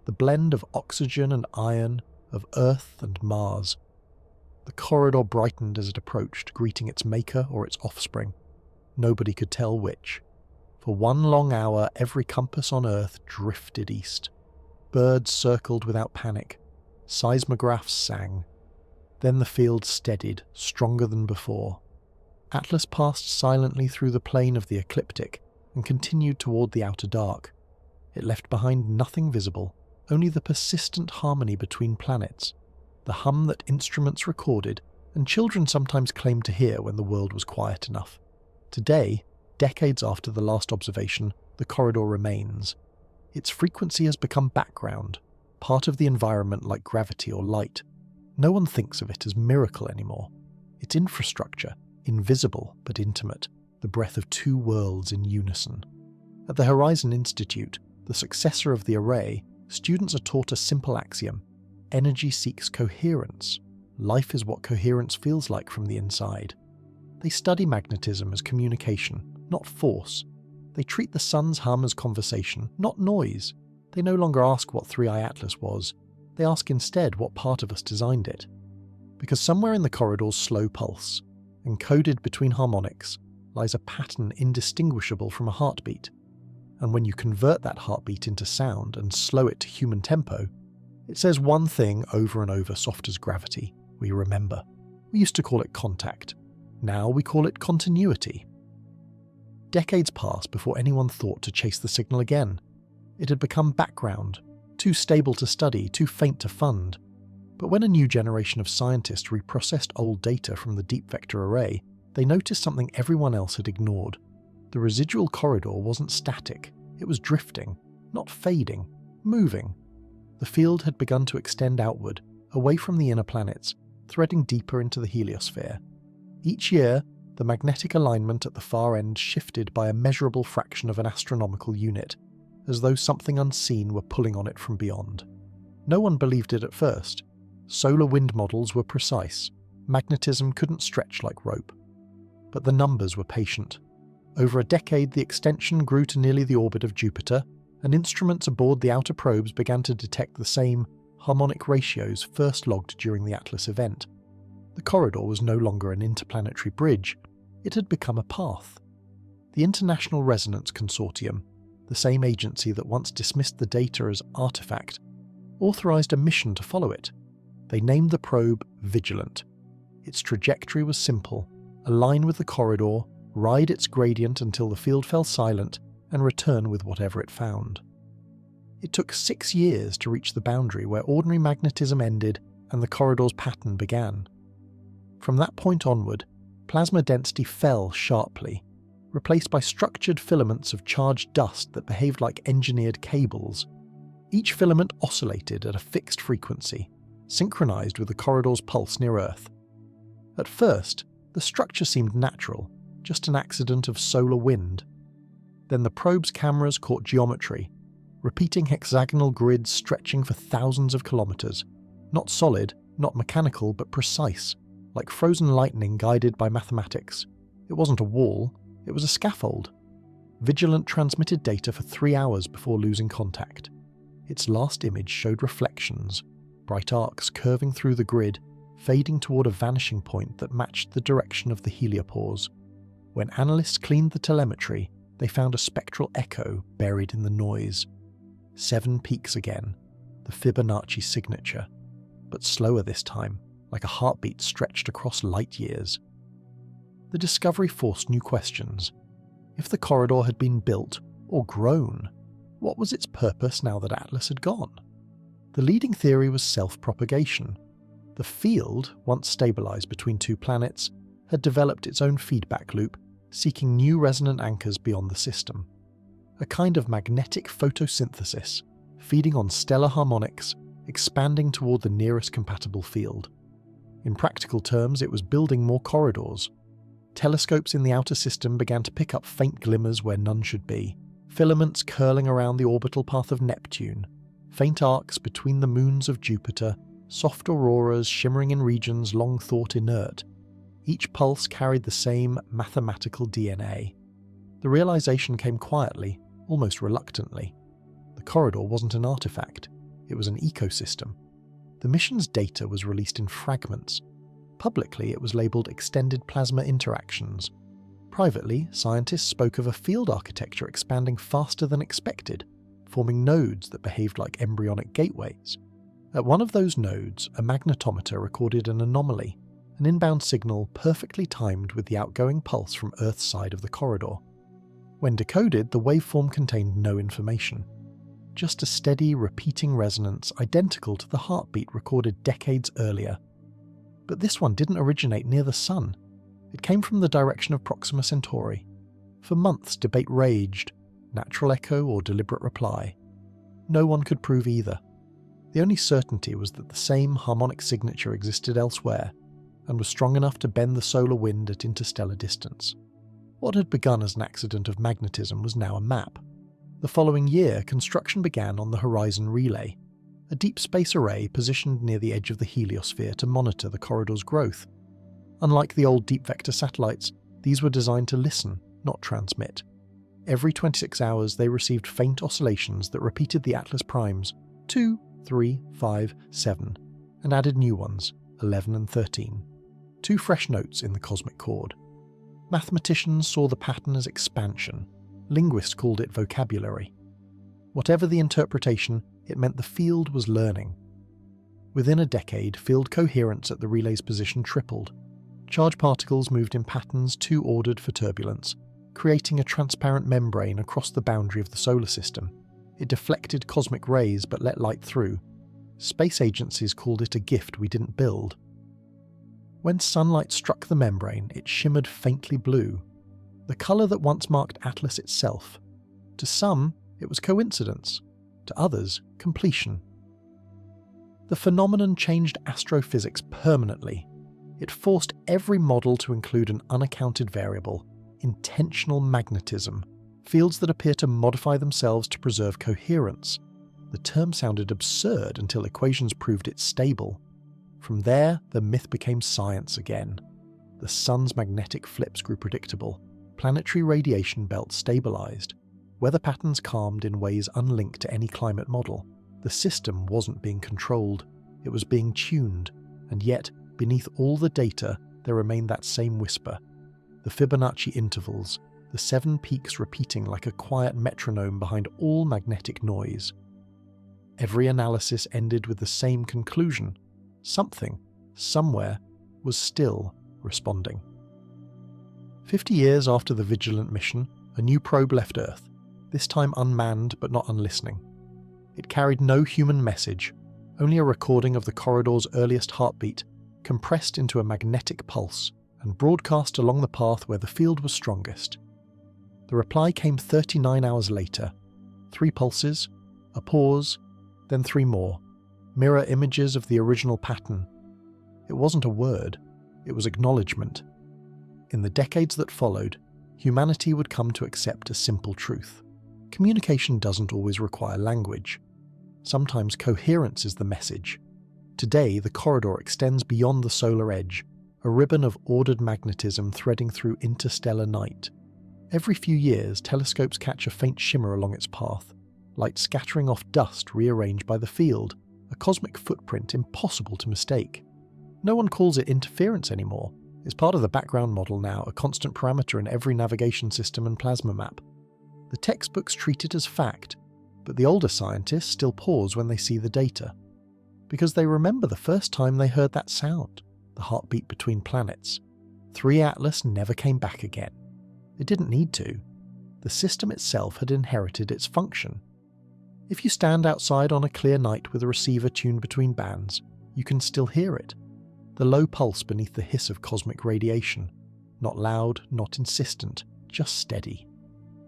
The blend of oxygen and iron, of Earth and Mars. The corridor brightened as it approached, greeting its maker or its offspring. Nobody could tell which. For 1 long hour, every compass on Earth drifted east. Birds circled without panic. Seismographs sang. Then the field steadied, stronger than before. Atlas passed silently through the plane of the ecliptic and continued toward the outer dark. It left behind nothing visible, only the persistent harmony between planets, the hum that instruments recorded and children sometimes claimed to hear when the world was quiet enough. Today, decades after the last observation, the corridor remains. Its frequency has become background, part of the environment like gravity or light. No one thinks of it as miracle anymore. Its infrastructure, invisible but intimate, the breath of two worlds in unison. At the Horizon Institute, the successor of the array, students are taught a simple axiom: energy seeks coherence. Life is what coherence feels like from the inside. They study magnetism as communication, not force. They treat the sun's hum as conversation, not noise. They no longer ask what 3I Atlas was. They ask instead what part of us designed it. Because somewhere in the corridor's slow pulse, encoded between harmonics, lies a pattern indistinguishable from a heartbeat. And when you convert that heartbeat into sound and slow it to human tempo, it says one thing over and over, soft as gravity: we remember. We used to call it contact. Now we call it continuity. Decades passed before anyone thought to chase the signal again. It had become background, too stable to study, too faint to fund. But when a new generation of scientists reprocessed old data from the deep vector array, they noticed something everyone else had ignored. The residual corridor wasn't static, it was drifting, not fading, moving. The field had begun to extend outward, away from the inner planets, threading deeper into the heliosphere. Each year, the magnetic alignment at the far end shifted by a measurable fraction of an astronomical unit, as though something unseen were pulling on it from beyond. No one believed it at first. Solar wind models were precise. Magnetism couldn't stretch like rope. But the numbers were patient. Over a decade, the extension grew to nearly the orbit of Jupiter, and instruments aboard the outer probes began to detect the same harmonic ratios first logged during the Atlas event. The corridor was no longer an interplanetary bridge, it had become a path. The International Resonance Consortium, the same agency that once dismissed the data as artifact, authorized a mission to follow it. They named the probe Vigilant. Its trajectory was simple: align with the corridor, ride its gradient until the field fell silent, and return with whatever it found. It took 6 years to reach the boundary where ordinary magnetism ended and the corridor's pattern began. From that point onward, plasma density fell sharply, replaced by structured filaments of charged dust that behaved like engineered cables. Each filament oscillated at a fixed frequency, synchronized with the corridor's pulse near Earth. At first, the structure seemed natural, just an accident of solar wind. Then the probe's cameras caught geometry, repeating hexagonal grids stretching for thousands of kilometers, not solid, not mechanical, but precise, like frozen lightning guided by mathematics. It wasn't a wall, it was a scaffold. Vigilant transmitted data for 3 hours before losing contact. Its last image showed reflections, bright arcs curving through the grid, fading toward a vanishing point that matched the direction of the heliopause. When analysts cleaned the telemetry, they found a spectral echo buried in the noise. 7 peaks again, the Fibonacci signature, but slower this time, like a heartbeat stretched across light years. The discovery forced new questions. If the corridor had been built, or grown, what was its purpose now that Atlas had gone? The leading theory was self-propagation. The field, once stabilized between two planets, had developed its own feedback loop, seeking new resonant anchors beyond the system. A kind of magnetic photosynthesis, feeding on stellar harmonics, expanding toward the nearest compatible field. In practical terms, it was building more corridors. Telescopes in the outer system began to pick up faint glimmers where none should be, filaments curling around the orbital path of Neptune, faint arcs between the moons of Jupiter, soft auroras shimmering in regions long thought inert. Each pulse carried the same mathematical DNA. The realization came quietly, almost reluctantly. The corridor wasn't an artifact, it was an ecosystem. The mission's data was released in fragments. Publicly, it was labelled extended plasma interactions. Privately, scientists spoke of a field architecture expanding faster than expected, forming nodes that behaved like embryonic gateways. At one of those nodes, a magnetometer recorded an anomaly, an inbound signal perfectly timed with the outgoing pulse from Earth's side of the corridor. When decoded, the waveform contained no information. Just a steady, repeating resonance identical to the heartbeat recorded decades earlier. But this one didn't originate near the Sun. It came from the direction of Proxima Centauri. For months, debate raged, natural echo or deliberate reply. No one could prove either. The only certainty was that the same harmonic signature existed elsewhere, and was strong enough to bend the solar wind at interstellar distance. What had begun as an accident of magnetism was now a map. The following year, construction began on the Horizon Relay, a deep space array positioned near the edge of the heliosphere to monitor the corridor's growth. Unlike the old deep vector satellites, these were designed to listen, not transmit. Every 26 hours they received faint oscillations that repeated the Atlas primes 2, 3, 5, 7, and added new ones 11 and 13. 2 fresh notes in the cosmic chord. Mathematicians saw the pattern as expansion. Linguists called it vocabulary. Whatever the interpretation, it meant the field was learning. Within a decade, field coherence at the relay's position tripled. Charged particles moved in patterns too ordered for turbulence, creating a transparent membrane across the boundary of the solar system. It deflected cosmic rays but let light through. Space agencies called it a gift we didn't build. When sunlight struck the membrane, it shimmered faintly blue, the colour that once marked Atlas itself. To some, it was coincidence. To others, completion. The phenomenon changed astrophysics permanently. It forced every model to include an unaccounted variable, intentional magnetism, fields that appear to modify themselves to preserve coherence. The term sounded absurd until equations proved it stable. From there, the myth became science again. The sun's magnetic flips grew predictable. Planetary radiation belts stabilized. Weather patterns calmed in ways unlinked to any climate model. The system wasn't being controlled, it was being tuned, and yet, beneath all the data, there remained that same whisper. The Fibonacci intervals, the 7 peaks repeating like a quiet metronome behind all magnetic noise. Every analysis ended with the same conclusion. Something, somewhere, was still responding. 50 years after the Vigilant mission, a new probe left Earth, this time unmanned but not unlistening. It carried no human message, only a recording of the corridor's earliest heartbeat, compressed into a magnetic pulse and broadcast along the path where the field was strongest. The reply came 39 hours later. 3 pulses, a pause, then 3 more. Mirror images of the original pattern. It wasn't a word, it was acknowledgement. In the decades that followed, humanity would come to accept a simple truth. Communication doesn't always require language. Sometimes coherence is the message. Today, the corridor extends beyond the solar edge, a ribbon of ordered magnetism threading through interstellar night. Every few years, telescopes catch a faint shimmer along its path, light scattering off dust rearranged by the field, a cosmic footprint impossible to mistake. No one calls it interference anymore. It's part of the background model now, a constant parameter in every navigation system and plasma map. The textbooks treat it as fact, but the older scientists still pause when they see the data, because they remember the first time they heard that sound. the heartbeat between planets. 3 Atlas never came back again. It didn't need to. The system itself had inherited its function. If you stand outside on a clear night with a receiver tuned between bands, you can still hear it. The low pulse beneath the hiss of cosmic radiation. Not loud, not insistent, just steady.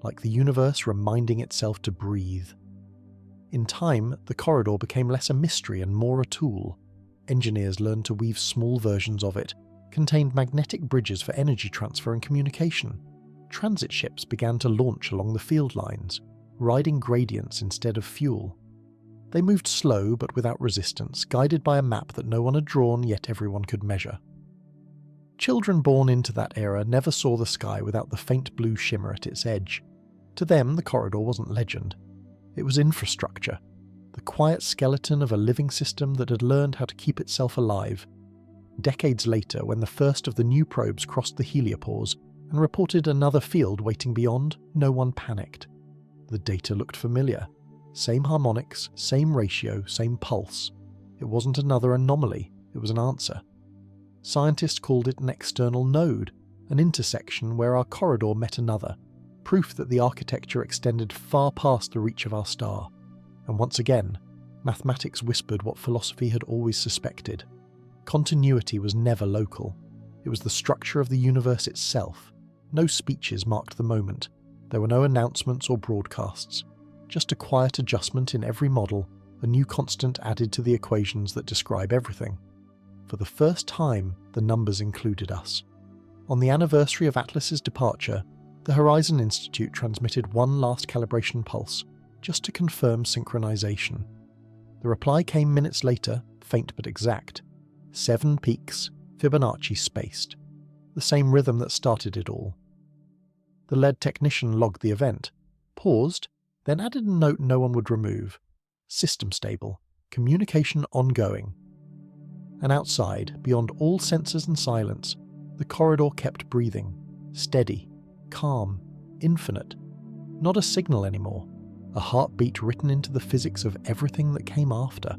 Like the universe reminding itself to breathe. In time, the corridor became less a mystery and more a tool. Engineers learned to weave small versions of it, contained magnetic bridges for energy transfer and communication. Transit ships began to launch along the field lines, riding gradients instead of fuel. They moved slow but without resistance, guided by a map that no one had drawn yet everyone could measure. Children born into that era never saw the sky without the faint blue shimmer at its edge. To them, the corridor wasn't legend. It was infrastructure, the quiet skeleton of a living system that had learned how to keep itself alive. Decades later, when the first of the new probes crossed the heliopause and reported another field waiting beyond, no one panicked. The data looked familiar. Same harmonics, same ratio, same pulse. It wasn't another anomaly, it was an answer. Scientists called it an external node, an intersection where our corridor met another, proof that the architecture extended far past the reach of our star. And once again, mathematics whispered what philosophy had always suspected. Continuity was never local. It was the structure of the universe itself. No speeches marked the moment. There were no announcements or broadcasts. Just a quiet adjustment in every model, a new constant added to the equations that describe everything. For the first time, the numbers included us. On the anniversary of Atlas's departure, the Horizon Institute transmitted one last calibration pulse, just to confirm synchronization. The reply came minutes later, faint but exact. 7 peaks, Fibonacci spaced. The same rhythm that started it all. The lead technician logged the event, paused, then added a note no one would remove. System stable, communication ongoing. And outside, beyond all sensors and silence, the corridor kept breathing, steady, calm, infinite. Not a signal anymore, a heartbeat written into the physics of everything that came after.